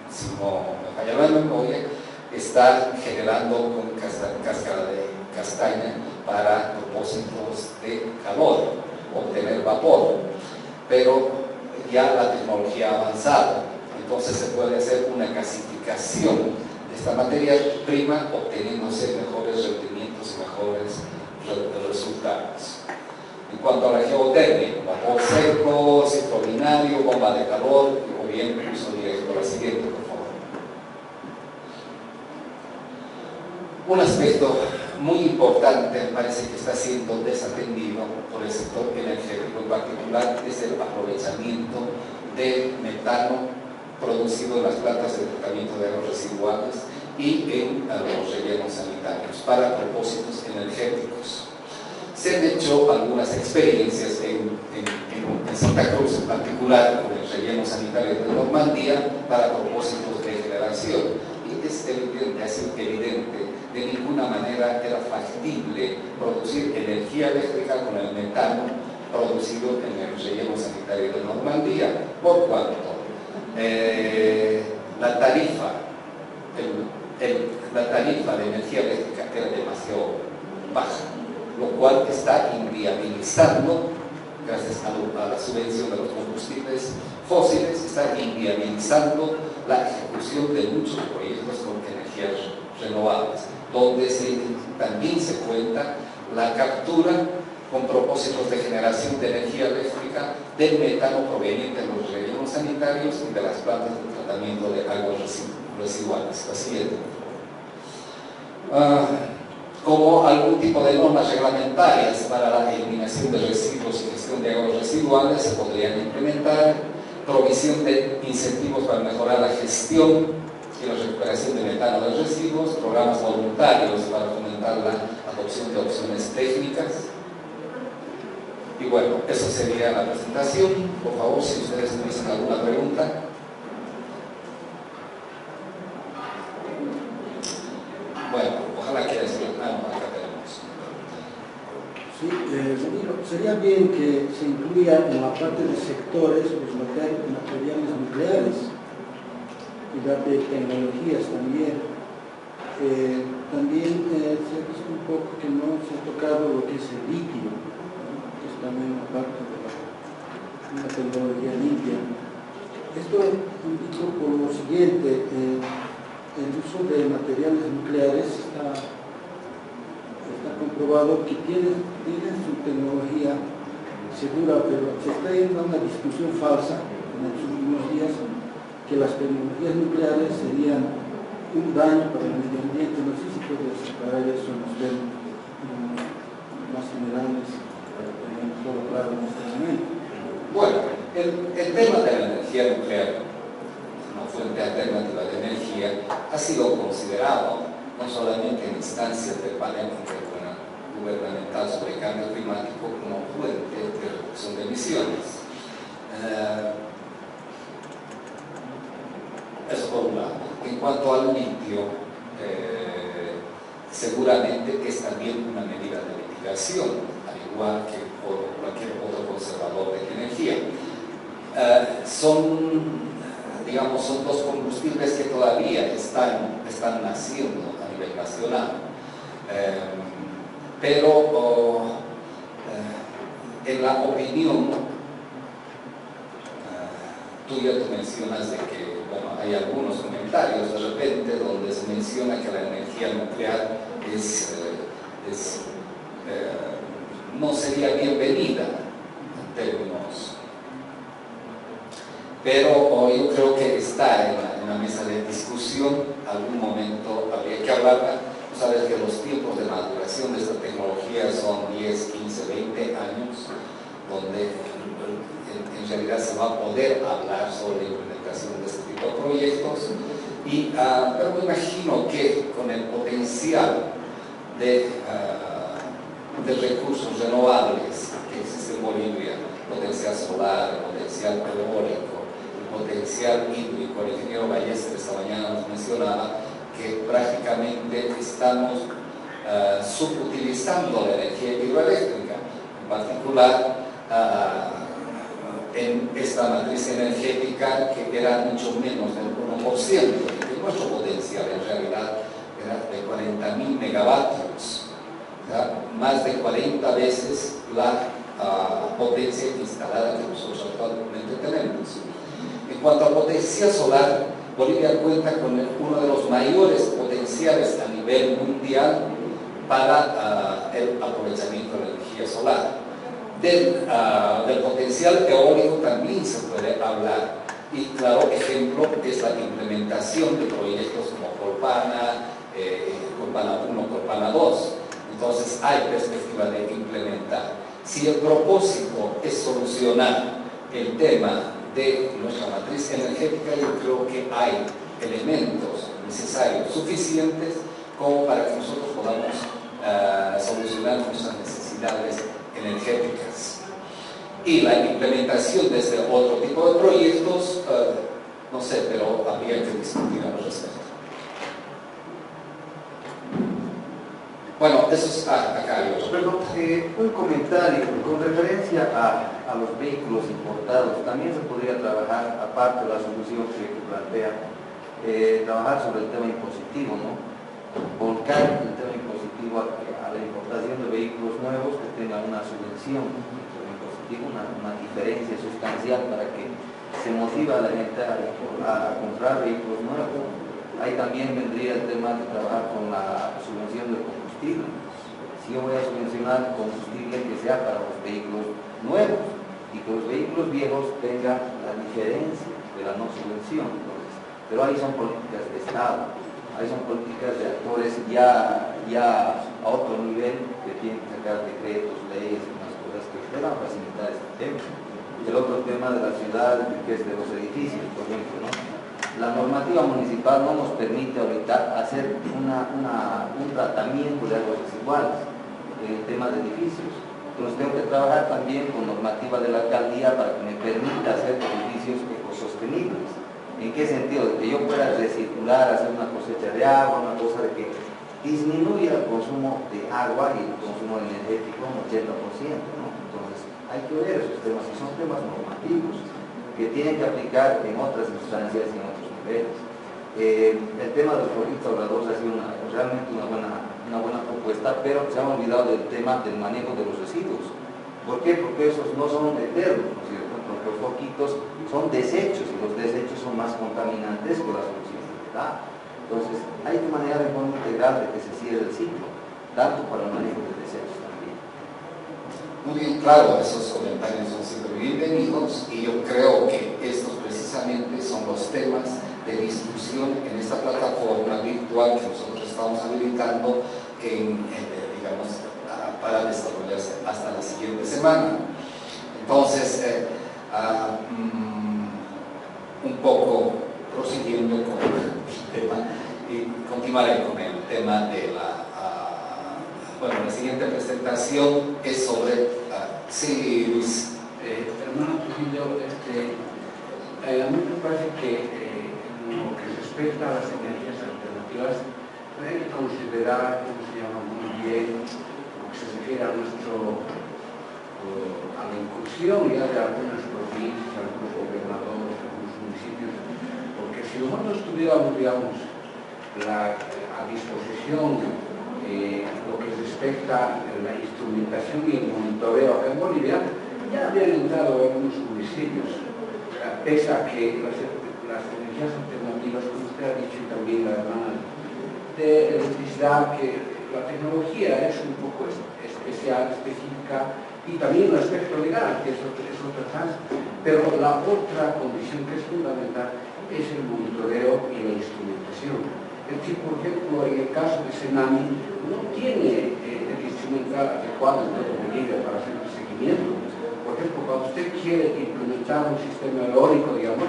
si no me falla la memoria, está generando con cáscara de castaña para propósitos de calor, obtener vapor, pero ya la tecnología ha avanzado, entonces se puede hacer una gasificación de esta materia prima obteniéndose mejores rendimientos y mejores resultados. En cuanto a la geotermia, vapor seco, ciclo binario, bomba de calor o bien uso directo. La siguiente, por favor. Un aspecto muy importante, me parece que está siendo desatendido por el sector energético en particular, es el aprovechamiento del metano producido en las plantas de tratamiento de aguas residuales y en los rellenos sanitarios para propósitos energéticos. Se han hecho algunas experiencias en Santa Cruz en particular con el relleno sanitario de Normandía para propósitos de generación, y es evidente, ha sido evidente, de ninguna manera era factible producir energía eléctrica con el metano producido en el relleno sanitario de Normandía, por cuanto la tarifa de energía eléctrica era demasiado baja, lo cual está inviabilizando gracias a la subvención de los combustibles fósiles, está inviabilizando la ejecución de muchos proyectos con energías renovables, donde también se cuenta la captura con propósitos de generación de energía eléctrica del metano proveniente de los rellenos sanitarios y de las plantas de tratamiento de aguas residuales. La siguiente. Como algún tipo de normas reglamentarias para la eliminación de residuos y gestión de aguas residuales, se podrían implementar provisión de incentivos para mejorar la gestión y la recuperación de metano de residuos, programas voluntarios para fomentar la adopción de opciones técnicas. Y bueno, eso sería la presentación. Por favor, si ustedes tuviesen alguna pregunta. Bueno, ojalá que acá tenemos. Sí, sería bien que se incluya en la parte de sectores los materiales nucleares y la de tecnologías también. También se ha visto un poco que no se ha tocado lo que es el litio, que es también una parte de la tecnología limpia. Esto indicó por lo siguiente: el uso de materiales nucleares está comprobado que tienen su tecnología segura, pero se está yendo a una discusión falsa en los últimos días que las tecnologías nucleares serían un daño para el medio ambiente. No sé si puede separar eso, nos ven más generales para tener todo claro en este momento. Bueno, el tema de la energía nuclear, una fuente alternativa de energía, ha sido considerado no solamente en instancias del panel gubernamental sobre cambio climático como fuente de reducción de emisiones. Eso por un lado. En cuanto al litio, seguramente es también una medida de mitigación, al igual que cualquier otro conservador de energía. Son dos combustibles que todavía están naciendo a nivel nacional. Pero en la opinión tuya, tú mencionas de que hay algunos comentarios de repente donde se menciona que la energía nuclear no sería bienvenida en términos, pero yo creo que está en la mesa de discusión. Algún momento habría que hablarla. Sabes que los tiempos de maduración de esta tecnología son 10, 15, 20 años, donde en realidad se va a poder hablar sobre la implementación de este tipo de proyectos. Pero me imagino que con el potencial de recursos renovables que existe en Bolivia, potencial solar, potencial eólico, el potencial hídrico, el ingeniero Ballester esta mañana nos mencionaba que prácticamente estamos subutilizando la energía hidroeléctrica, en particular en esta matriz energética que era mucho menos del 1%, y nuestro potencial en realidad era de 40.000 megavatios, más de 40 veces la potencia instalada que nosotros actualmente tenemos. En cuanto a potencia solar, Bolivia cuenta con uno de los mayores potenciales a nivel mundial para el aprovechamiento de la energía solar. Del potencial eólico también se puede hablar. Y claro, ejemplo es la implementación de proyectos como Colpana, Colpana 1, Colpana 2. Entonces hay perspectiva de implementar. Si el propósito es solucionar el tema de nuestra matriz energética, yo creo que hay elementos necesarios suficientes como para que nosotros podamos solucionar nuestras necesidades energéticas. Y la implementación de este otro tipo de proyectos, no sé, pero habría que discutir al respecto. Bueno, eso es acá. Perdón, un comentario con referencia a los vehículos importados. También se podría trabajar, aparte de la solución que plantea, trabajar sobre el tema impositivo, ¿no? Volcar el tema impositivo a la importación de vehículos nuevos que tengan una subvención impositiva. digo, una diferencia sustancial para que se motive a la gente a comprar vehículos nuevos. Ahí también vendría el tema de trabajar con la subvención del combustible. Si yo voy a subvencionar combustible que sea para los vehículos nuevos y que los vehículos viejos tengan la diferencia de la no subvención. Entonces, pero ahí son políticas de Estado, ahí son políticas de actores ya a otro nivel que tienen que sacar decretos, leyes y unas cosas que van a facilitar este tema. Y el otro tema de la ciudad, que es de los edificios, por ejemplo, ¿no? La normativa municipal no nos permite ahorita hacer un tratamiento de aguas residuales en el tema de edificios. Entonces tengo que trabajar también con normativa de la alcaldía para que me permita hacer edificios ecosostenibles. ¿En qué sentido? De que yo pueda recircular, hacer una cosecha de agua, una cosa de que disminuya el consumo de agua y el consumo energético un 80%, ¿no? Entonces hay que ver esos temas, y son temas normativos que tienen que aplicar en otras instancias y en otros niveles. El tema de los proyectos ahorradores ha sido realmente una buena propuesta, pero se han olvidado del tema del manejo de los residuos. ¿Por qué? Porque esos no son eternos, ¿no es cierto? Porque los foquitos son desechos y los desechos son más contaminantes que las soluciones que da. Entonces hay que manejar de forma integral de que se cierre el ciclo, tanto para el manejo de desechos también. Muy bien, claro, esos comentarios son siempre bienvenidos y yo creo que estos precisamente son los temas de discusión en esta plataforma virtual que nosotros estamos habilitando digamos, para desarrollarse hasta la siguiente semana. Entonces, un poco prosiguiendo con el tema y continuaré con el tema de la siguiente presentación es sobre sí, Luis. Hermano Trujillo, a mí me parece que en lo que respecta a las energías alternativas hay que considerar, como se llama muy bien, lo que se refiere a a la incursión ya de algunas provincias, algunos gobernadores, algunos municipios, porque si nosotros tuviéramos, digamos, a disposición lo que respecta a la instrumentación y el monitoreo acá en Bolivia, ya habían entrado algunos municipios, pese a que las energías alternativas, como usted ha dicho, y también la hermana de electricidad, que la tecnología es un poco especial, específica, y también el aspecto legal, que es otra cosa, pero la otra condición que es fundamental es el monitoreo y la instrumentación. Es decir, por ejemplo, en el caso de Senami, no tiene el instrumental adecuado en todo Bolivia para hacer el seguimiento. Por ejemplo, cuando usted quiere implementar un sistema eólico, digamos,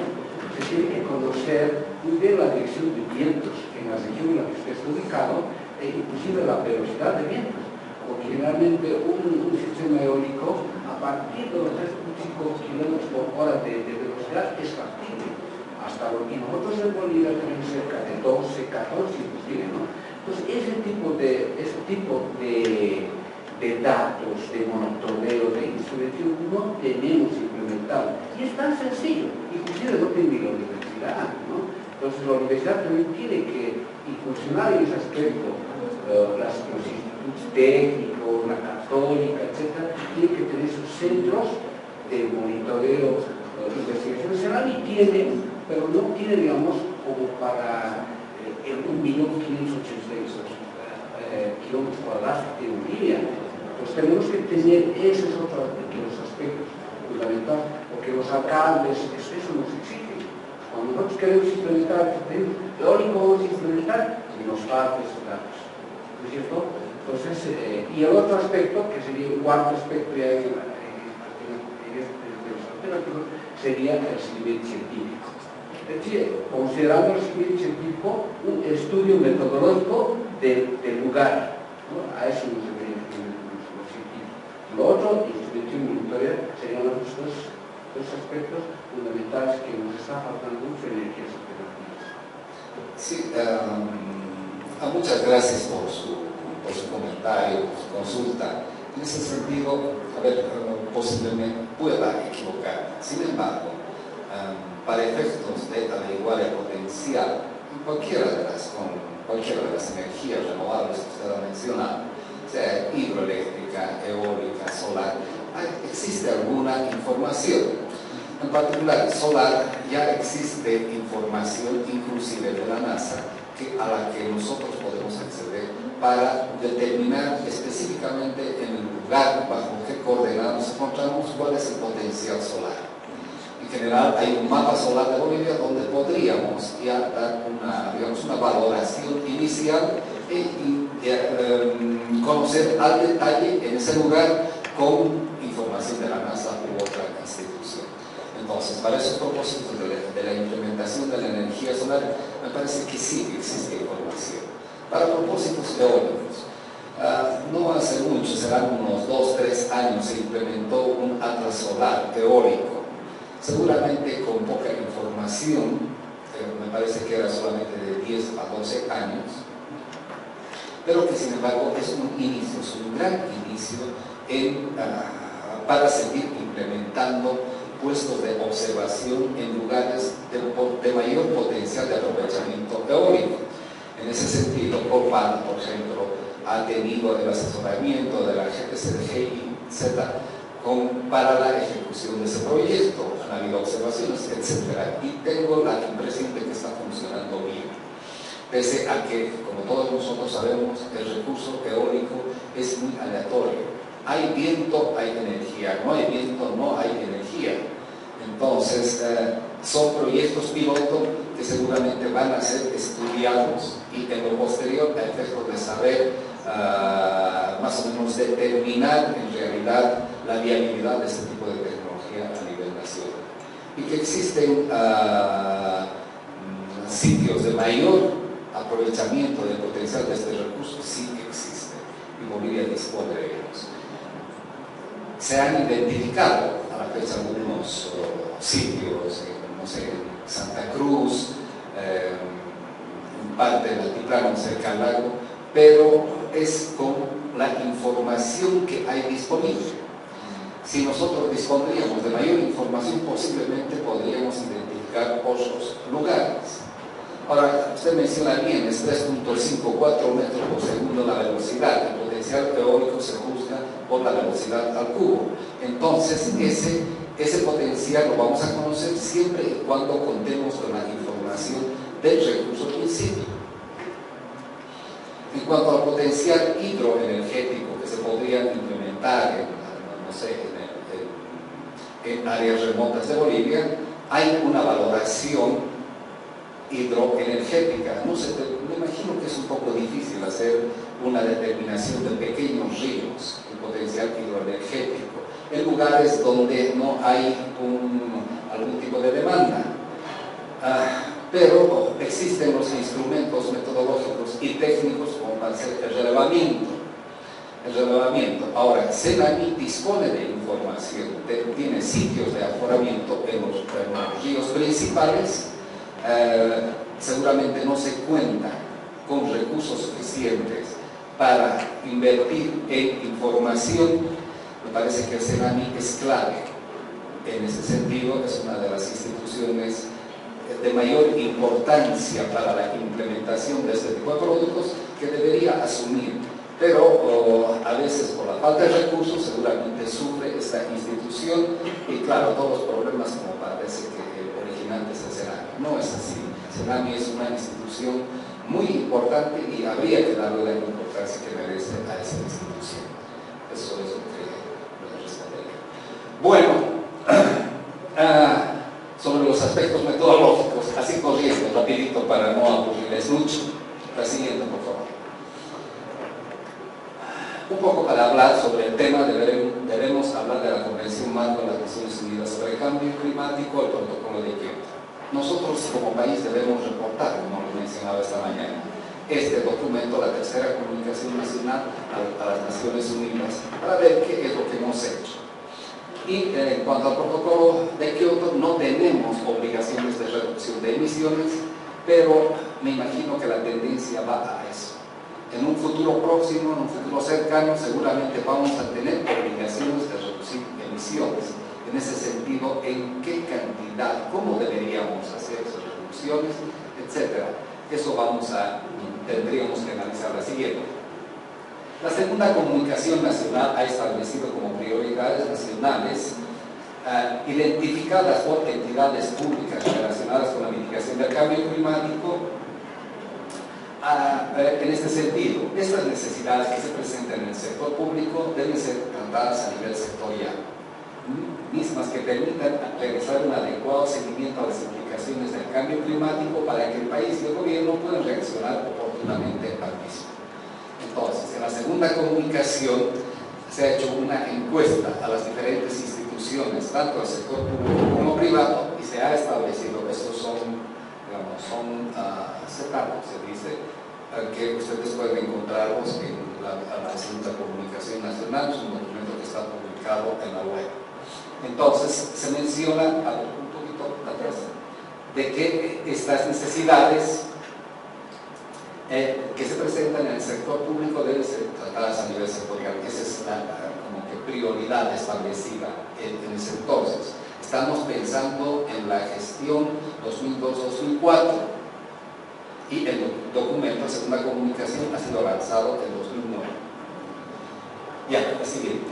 se tiene que conocer muy bien la dirección de vientos en la región en la que usted está ubicado, e inclusive la velocidad de vientos, porque generalmente un sistema eólico a partir de los 3.5 km por hora de velocidad es factible. Y nosotros en Bolivia tenemos cerca de 12, 14 inclusive, ¿no? Entonces ese tipo de datos, de monitoreo, de instrumentación no tenemos implementado. Y es tan sencillo, inclusive no tiene la universidad, ¿no? Entonces la universidad también tiene que incursionar en ese aspecto. Los institutos técnicos, la católica, etc., tienen que tener sus centros de monitoreo, investigación. Senami tiene, pero no tiene, digamos, como para el 1.586.000 kilómetros cuadrados que tiene Bolivia. Pues tenemos que tener esos otros de los aspectos fundamentales, porque los alcaldes, eso nos exige. Cuando nosotros queremos implementar, eólico vamos a implementar, y nos falta esos datos, ¿no es cierto? Entonces, y el otro aspecto, que sería el cuarto aspecto ya de los alternativos, sería el seguimiento científico. Es decir, considerando el seguimiento científico un estudio metodológico del lugar, ¿no? A eso nos referimos los científicos. Lo otro, instrumentación y monitoreo, serían los dos aspectos fundamentales que nos está faltando mucho en energías alternativas. Sí, muchas gracias por su comentario, por su consulta. En ese sentido, posiblemente pueda equivocar. Sin embargo, para efectos de la igualdad potencial, cualquiera de las energías renovables que usted ha mencionado, sea hidroeléctrica, eólica, solar, existe alguna información. En particular, solar, ya existe información inclusive de la NASA a la que nosotros podemos acceder para determinar específicamente en el lugar bajo qué coordenadas nos encontramos cuál es el potencial solar. En general hay un mapa solar de Bolivia donde podríamos ya dar una valoración inicial y conocer al detalle en ese lugar con información de la NASA u otra institución. Entonces, para esos propósitos de la implementación de la energía solar, me parece que sí existe información. Para propósitos eólicos, no hace mucho, serán unos 2-3 años, se implementó un atlas solar eólico, seguramente con poca información, me parece que era solamente de 10 a 12 años, pero que sin embargo es un inicio, es un gran inicio para seguir implementando puestos de observación en lugares de mayor potencial de aprovechamiento eólico. En ese sentido, Copal, por ejemplo, ha tenido el asesoramiento de la GIZ para la ejecución de ese proyecto. Han habido observaciones, etc. Y tengo la impresión de que está funcionando bien. Pese a que, como todos nosotros sabemos, el recurso eólico es muy aleatorio. Hay viento, hay energía. No hay viento, no hay energía. Entonces, son proyectos piloto que seguramente van a ser estudiados y en lo posterior, a efectos de saber más o menos determinar en realidad la viabilidad de este tipo de tecnología a nivel nacional. Y que existen sitios de mayor aprovechamiento del potencial de este recurso, sí existe, y Bolivia dispone de ellos. Se han identificado a la fecha algunos sitios, no sé, en Santa Cruz, en parte del altiplano cerca al lago, pero es con la información que hay disponible. Si nosotros dispondríamos de mayor información, posiblemente podríamos identificar otros lugares. Ahora, usted menciona bien, es 3.54 metros por segundo la velocidad. El potencial eólico se juzga por la velocidad al cubo. Entonces, ese potencial lo vamos a conocer siempre y cuando contemos con la información del recurso principio. En cuanto al potencial hidroenergético que se podría implementar en áreas remotas de Bolivia, hay una valoración hidroenergética. Me imagino que es un poco difícil hacer una determinación de pequeños ríos, el potencial hidroenergético, en lugares donde no hay algún tipo de demanda. Pero existen los instrumentos metodológicos y técnicos como para hacer el relevamiento. Ahora, CENAMI dispone de información, tiene sitios de aforamiento en los ríos principales. Seguramente no se cuenta con recursos suficientes para invertir en información. Me parece que el CENAMI es clave. En ese sentido, es una de las instituciones de mayor importancia para la implementación de este tipo de productos que debería asumir, pero a veces por la falta de recursos seguramente sufre esta institución y claro, todos los problemas como parece que el originante es el CENAMI. No es así. CENAMI es una institución muy importante y habría que darle la importancia que merece a esa institución. Eso es lo que le respondería. Bueno, sobre los aspectos metodológicos, así corriendo, rapidito para no aburrirles mucho. La siguiente, por favor. Un poco para hablar sobre el tema, debemos hablar de la Convención Marco de las Naciones Unidas sobre el Cambio Climático, el Protocolo de Kioto. Nosotros como país debemos reportar, como lo mencionaba esta mañana, este documento, la tercera comunicación nacional a las Naciones Unidas, para ver qué es lo que hemos hecho. Y en cuanto al protocolo de Kioto, no tenemos obligaciones de reducción de emisiones, pero me imagino que la tendencia va a eso. En un futuro próximo, en un futuro cercano, seguramente vamos a tener obligaciones de reducir emisiones. En ese sentido, en qué cantidad, cómo deberíamos hacer esas reducciones, etcétera. Eso tendríamos que analizar la siguiente. La segunda comunicación nacional ha establecido como prioridades nacionales identificadas por entidades públicas relacionadas con la mitigación del cambio climático. En este sentido, estas necesidades que se presentan en el sector público deben ser tratadas a nivel sectorial, mismas que permitan realizar un adecuado seguimiento a las implicaciones del cambio climático para que el país y el gobierno puedan reaccionar oportunamente al mismo. Entonces, en la segunda comunicación se ha hecho una encuesta a las diferentes instituciones, tanto al sector público como privado, y se ha establecido, estos son, digamos, setups, se dice, que ustedes pueden encontrarlos en la segunda comunicación nacional, es un documento que está publicado en la web. Entonces, se menciona, un poquito atrás, de que estas necesidades que se presentan en el sector público deben ser tratadas a nivel sectorial. Esa es como que prioridad establecida en ese entonces. Estamos pensando en la gestión 2002-2004 y el documento de segunda comunicación ha sido avanzado en 2009. Ya, la siguiente.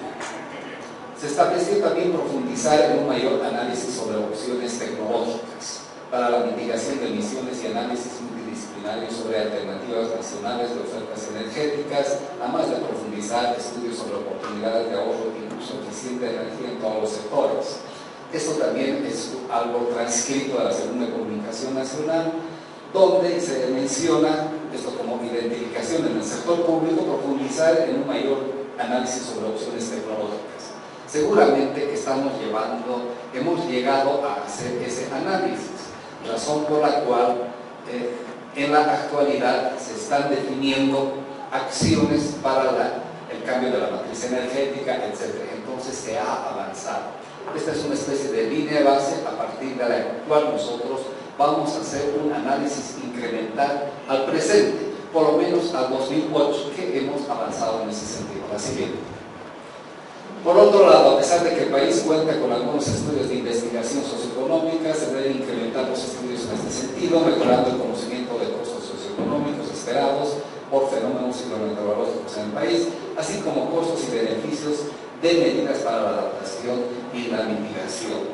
Se estableció también profundizar en un mayor análisis sobre opciones tecnológicas para la mitigación de emisiones y análisis multidisciplinarios sobre alternativas nacionales de ofertas energéticas, además de profundizar estudios sobre oportunidades de ahorro y uso eficiente de energía en todos los sectores. Esto también es algo transcrito de la segunda comunicación nacional, donde se menciona esto como identificación en el sector público, profundizar en un mayor análisis sobre opciones tecnológicas. Seguramente hemos llegado a hacer ese análisis, razón por la cual en la actualidad se están definiendo acciones para el cambio de la matriz energética, etc. Entonces se ha avanzado. Esta es una especie de línea de base a partir de la cual nosotros vamos a hacer un análisis incremental al presente, por lo menos al 2008, que hemos avanzado en ese sentido. La siguiente. Por otro lado, a pesar de que el país cuenta con algunos estudios de investigación socioeconómica, se deben incrementar los estudios en este sentido, mejorando el conocimiento de costos socioeconómicos esperados por fenómenos hidrometeorológicos en el país, así como costos y beneficios de medidas para la adaptación y la mitigación.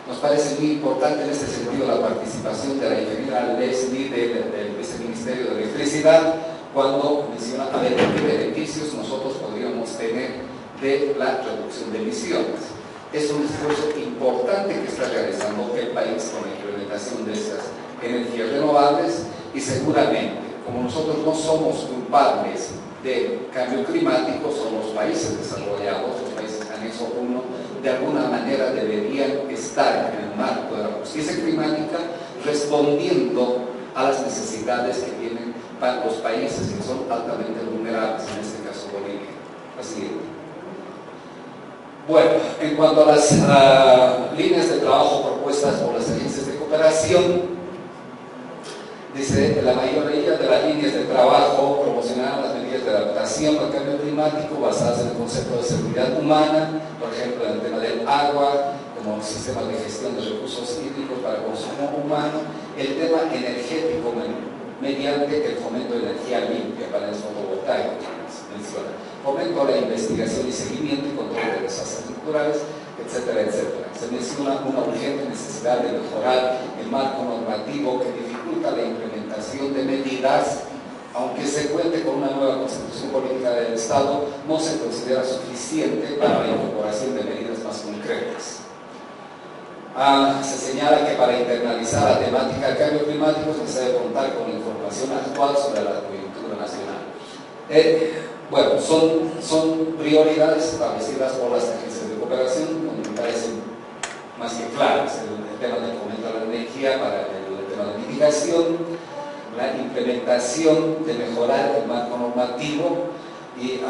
Nos parece muy importante en este sentido la participación de la ingeniera Leslie del Viceministerio de Electricidad, cuando menciona a ver qué beneficios nosotros podríamos tener de la reducción de emisiones. Es un esfuerzo importante que está realizando el país con la implementación de esas energías renovables, y seguramente, como nosotros no somos culpables del cambio climático, son los países desarrollados, los países anexo 1, de alguna manera deberían estar en el marco de la justicia climática, respondiendo a las necesidades que tienen para los países que son altamente vulnerables, en este caso Bolivia. Así es. Bueno, en cuanto a las líneas de trabajo propuestas por las agencias de cooperación, dice, la mayoría de las líneas de trabajo promocionarán las medidas de adaptación al cambio climático basadas en el concepto de seguridad humana, por ejemplo, en el tema del agua, como sistemas de gestión de recursos hídricos para consumo humano, el tema energético mediante el fomento de energía limpia, paneles fotovoltaicos, menciona, fomento a la investigación y seguimiento y control de desastres naturales, etcétera, etcétera. Se menciona una urgente necesidad de mejorar el marco normativo que dificulta la implementación de medidas. Aunque se cuente con una nueva constitución política del Estado, no se considera suficiente para la incorporación de medidas más concretas. Se señala que para internalizar la temática del cambio climático es necesario contar con información actual sobre la coyuntura nacional. Bueno, son prioridades establecidas por las agencias de cooperación, donde me parecen más que claras el tema del fomento de la energía para el tema de mitigación, la implementación de mejorar el marco normativo, y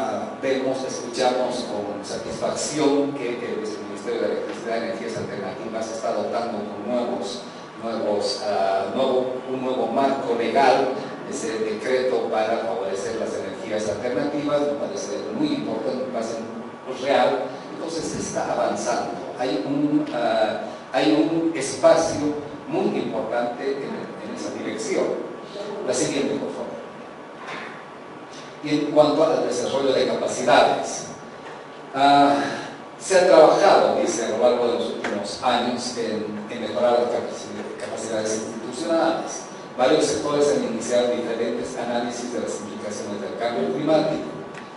escuchamos con satisfacción que el Ministerio de Electricidad y Energías Alternativas está dotando con un nuevo marco legal, ese decreto para favorecer las energías alternativas. Me parece muy importante, me parece real. Entonces se está avanzando, hay un espacio muy importante en esa dirección. La siguiente, por favor. Y en cuanto al desarrollo de capacidades, se ha trabajado, dice, a lo largo de los últimos años en mejorar las capacidades institucionales. Varios sectores han iniciado diferentes análisis de las implicaciones del cambio climático.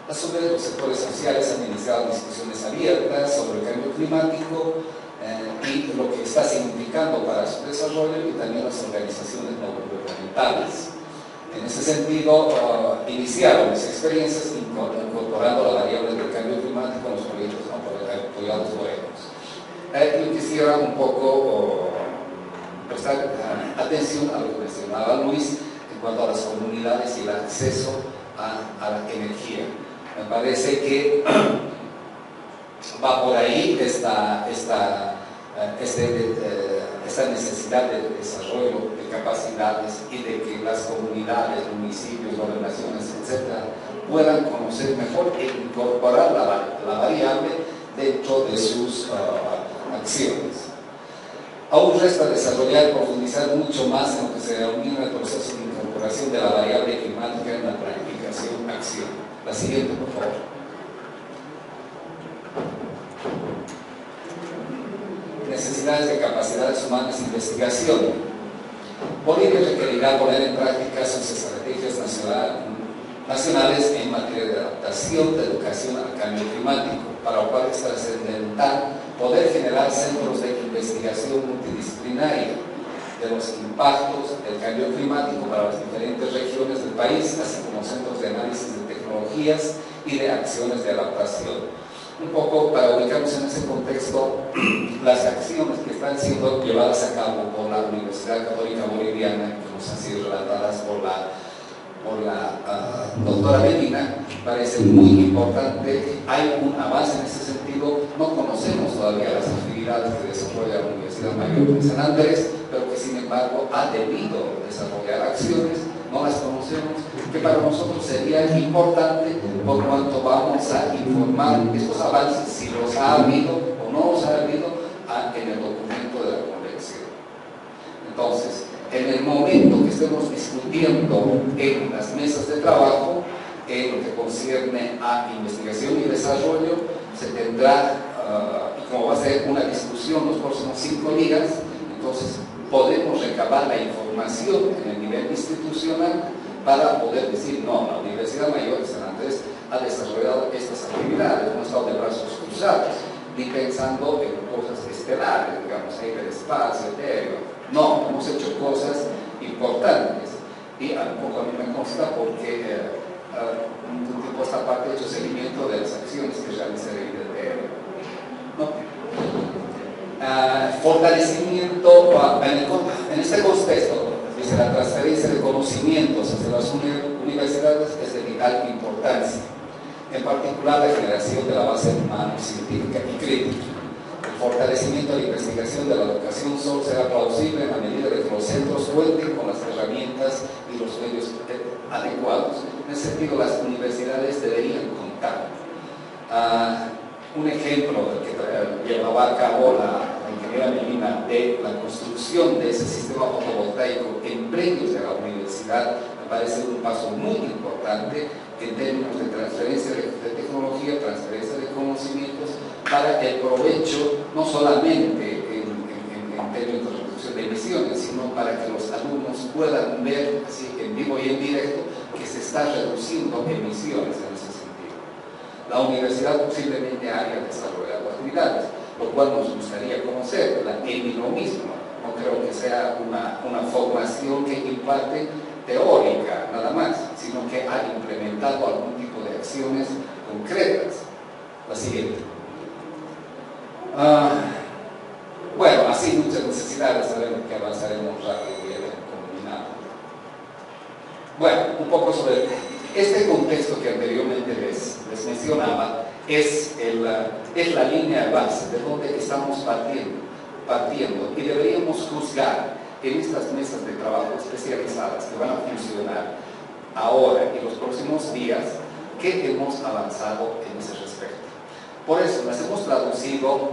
A su vez, los sectores sociales han iniciado discusiones abiertas sobre el cambio climático y lo que está significando para su desarrollo, y también las organizaciones no gubernamentales. En ese sentido, iniciaron las experiencias incorporando las variables del cambio climático en los proyectos apoyados por ellos. Yo quisiera un poco prestar atención a lo que mencionaba Luis en cuanto a las comunidades y el acceso a la energía. Me parece que va por ahí esta necesidad de desarrollo de capacidades y de que las comunidades, municipios, gobernaciones, etcétera, puedan conocer mejor e incorporar la variable dentro de sus acciones. Aún resta desarrollar y profundizar mucho más en lo que se denomina el proceso de incorporación de la variable climática en la planificación-acción. La siguiente, por favor. Necesidades de capacidades humanas e investigación. Bolivia requerirá poner en práctica sus estrategias nacionales en materia de adaptación, de educación al cambio climático, para lo cual es trascendental poder generar centros de investigación multidisciplinaria de los impactos del cambio climático para las diferentes regiones del país, así como centros de análisis de tecnologías y de acciones de adaptación. Un poco para ubicarnos en ese contexto, las acciones que están siendo llevadas a cabo por la Universidad Católica Boliviana, que nos han sido relatadas por la doctora Medina, parece muy importante. Hay un avance en ese sentido. No conocemos todavía las actividades que desarrolla la Universidad Mayor de San Andrés, pero que sin embargo ha debido desarrollar acciones, no las conocemos, que para nosotros sería importante por cuanto vamos a informar estos avances, si los ha habido o no los ha habido, en el documento de la convención. Entonces, en el momento que estemos discutiendo en las mesas de trabajo, en lo que concierne a investigación y desarrollo, se tendrá, como va a ser una discusión los próximos 5 días, entonces podemos recabar la información en el nivel institucional para poder decir, no, la Universidad Mayor de San Andrés ha desarrollado estas actividades, no ha estado de brazos cruzados, ni pensando en cosas estelares, digamos, ahí del espacio, etéreo. No, hemos hecho cosas importantes, y un poco a mí me consta porque un tiempo a esta parte he hecho seguimiento de las acciones que realiza el IDTR. ¿No? Fortalecimiento en este contexto, dice, la transferencia de conocimientos hacia las universidades es de vital importancia, en particular la generación de la base humana, científica y crítica. El fortalecimiento de la investigación de la educación solo será plausible en la medida de que los centros cuenten con las herramientas y los medios adecuados. En ese sentido, las universidades deberían contar. Un ejemplo que llevaba a cabo la ingeniera Medina de la construcción de ese sistema fotovoltaico en predios de la universidad me parece un paso muy importante en términos de transferencia de tecnología, transferencia de conocimientos para el provecho no solamente en términos de reducción de emisiones, sino para que los alumnos puedan ver así en vivo y en directo que se está reduciendo emisiones en ese sentido. La universidad posiblemente haya desarrollado actividades, lo cual nos gustaría conocer, en lo mismo. No creo que sea una formación que imparte teórica nada más, sino que ha implementado algún tipo de acciones concretas. La siguiente. Bueno, así muchas necesidades, sabemos que avanzaremos rápido y combinado. Bueno, un poco sobre este contexto que anteriormente les mencionaba, es la línea de base de donde estamos partiendo, y deberíamos juzgar en estas mesas de trabajo especializadas que van a funcionar ahora y los próximos días que hemos avanzado en ese respecto. Por eso las hemos traducido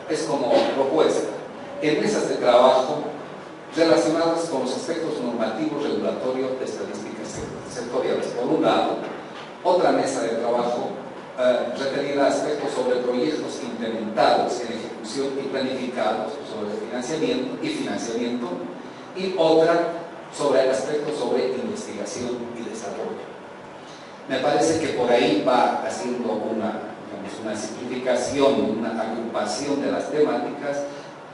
es como propuesta en mesas de trabajo relacionadas con los aspectos normativos regulatorios de estadísticas sectoriales por un lado, otra mesa de trabajo referida a aspectos sobre proyectos implementados en ejecución y planificados sobre financiamiento, y otra sobre aspectos sobre investigación y desarrollo. Me parece que por ahí va haciendo una simplificación, una agrupación de las temáticas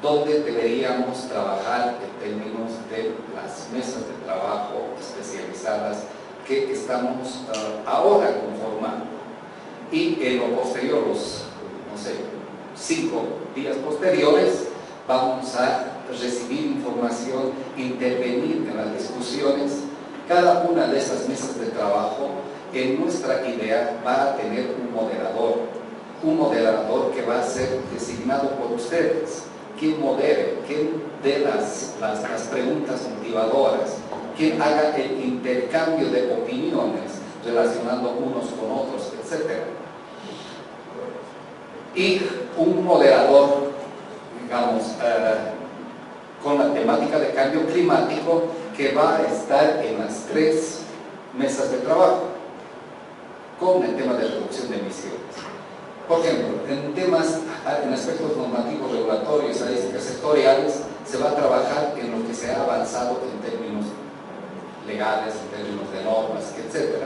donde deberíamos trabajar en términos de las mesas de trabajo especializadas que estamos ahora conformando. Y en lo posterior, los 5 días posteriores, vamos a recibir información, intervenir en las discusiones. Cada una de esas mesas de trabajo, en nuestra idea, va a tener un moderador que va a ser designado por ustedes, quien modere, quien dé las preguntas motivadoras, quien haga el intercambio de opiniones relacionando unos con otros, etc. Y un moderador, digamos, con la temática de cambio climático, que va a estar en las 3 mesas de trabajo, con el tema de reducción de emisiones. Por ejemplo, en aspectos normativos, regulatorios, estadísticas sectoriales, se va a trabajar en lo que se ha avanzado en términos legales, en términos de normas, etc.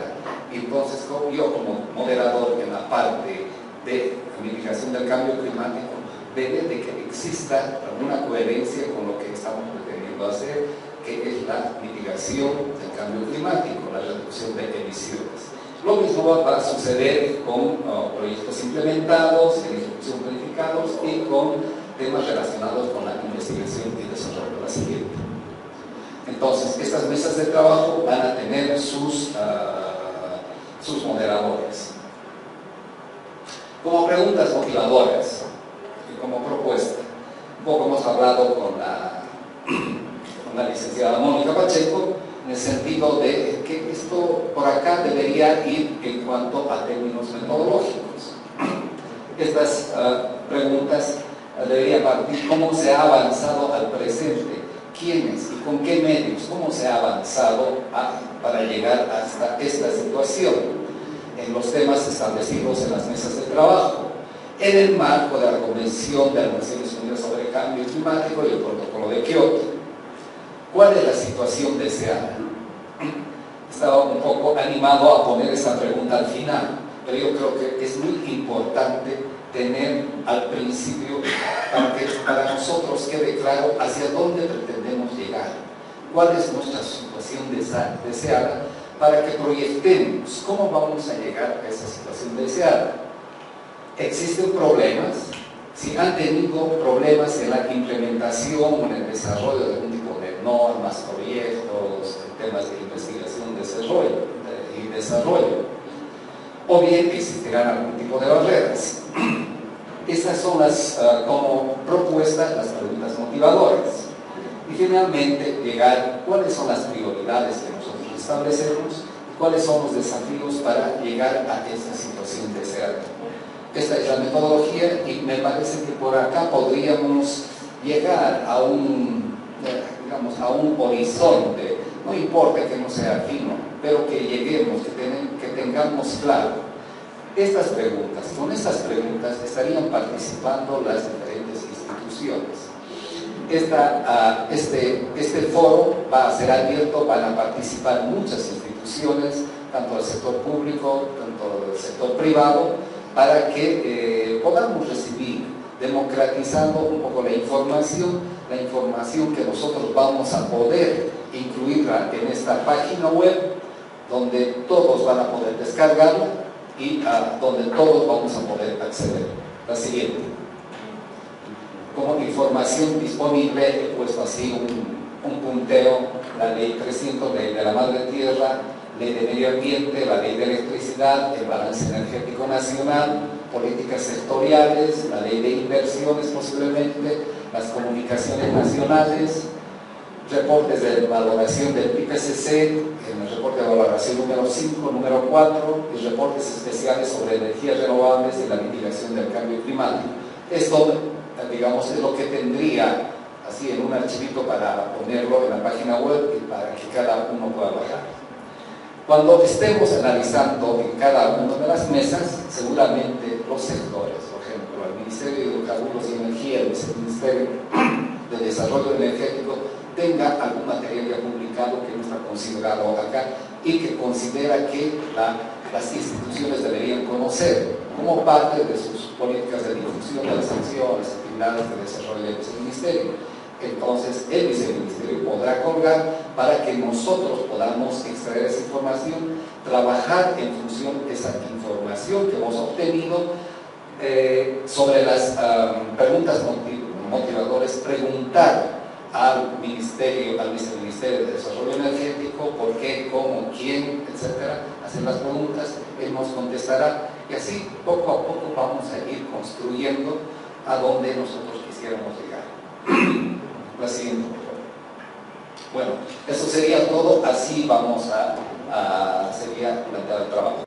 Y entonces, yo como moderador en la parte de mitigación del cambio climático, veré de que exista alguna coherencia con lo que estamos pretendiendo hacer, que es la mitigación del cambio climático, la reducción de emisiones. Lo mismo va a suceder con proyectos implementados, en ejecución planificados y con temas relacionados con la investigación y desarrollo. La siguiente. Entonces, estas mesas de trabajo van a tener sus moderadores. Como preguntas motivadoras y como propuesta, un poco hemos hablado con la licenciada Mónica Pacheco, en el sentido de que esto por acá debería ir en cuanto a términos metodológicos. Estas preguntas deberían partir cómo se ha avanzado al presente, quiénes y con qué medios, cómo se ha avanzado para llegar hasta esta situación en los temas establecidos en las mesas de trabajo, en el marco de la Convención de las Naciones Unidas sobre el Cambio Climático y el Protocolo de Kioto. ¿Cuál es la situación deseada? Estaba un poco animado a poner esta pregunta al final, pero yo creo que es muy importante tener al principio para que para nosotros quede claro hacia dónde pretendemos llegar, cuál es nuestra situación deseada, para que proyectemos cómo vamos a llegar a esa situación deseada. ¿Existen problemas? Si han tenido problemas en la implementación o en el desarrollo de algún tipo de normas, proyectos, temas de investigación y desarrollo, o bien existirán algún tipo de barreras. Estas son como propuestas, las preguntas motivadoras. Y finalmente, llegar cuáles son las prioridades que nosotros establecemos y cuáles son los desafíos para llegar a esta situación deseada. Esta es la metodología y me parece que por acá podríamos llegar a un horizonte, no importa que no sea fino, pero que lleguemos, que tengamos claro estas preguntas. Con estas preguntas estarían participando las diferentes instituciones. Este foro va a ser abierto, van a participar muchas instituciones, tanto del sector público, tanto del sector privado, para que podamos recibir, democratizando un poco la información que nosotros vamos a poder incluirla en esta página web, donde todos van a poder descargarla y donde todos vamos a poder acceder. La siguiente. Como información disponible, he puesto así un punteo: la ley 300, ley de la madre tierra, ley de medio ambiente, la ley de electricidad, el balance energético nacional, políticas sectoriales, la ley de inversiones posiblemente, las comunicaciones nacionales, reportes de valoración del IPCC, en el reporte de valoración número 5, número 4, y reportes especiales sobre energías renovables y la mitigación del cambio climático. Esto, digamos, es lo que tendría así en un archivito para ponerlo en la página web y para que cada uno pueda bajar. Cuando estemos analizando en cada una de las mesas, seguramente los sectores, por ejemplo, el Ministerio de Hidrocarburos y Energía, el Ministerio de Desarrollo Energético, tenga algún material ya publicado que no está considerado acá y que considera que las instituciones deberían conocer como parte de sus políticas de difusión de las acciones, actividades de desarrollo del Ministerio. Entonces, el viceministerio podrá colgar para que nosotros podamos extraer esa información, trabajar en función de esa información que hemos obtenido sobre las preguntas motivadoras, preguntar al viceministerio de Desarrollo Energético por qué, cómo, quién, etcétera, hacer las preguntas, él nos contestará y así poco a poco vamos a ir construyendo a donde nosotros quisiéramos llegar. La siguiente, por favor. Bueno, eso sería todo, así vamos sería plantear el trabajo.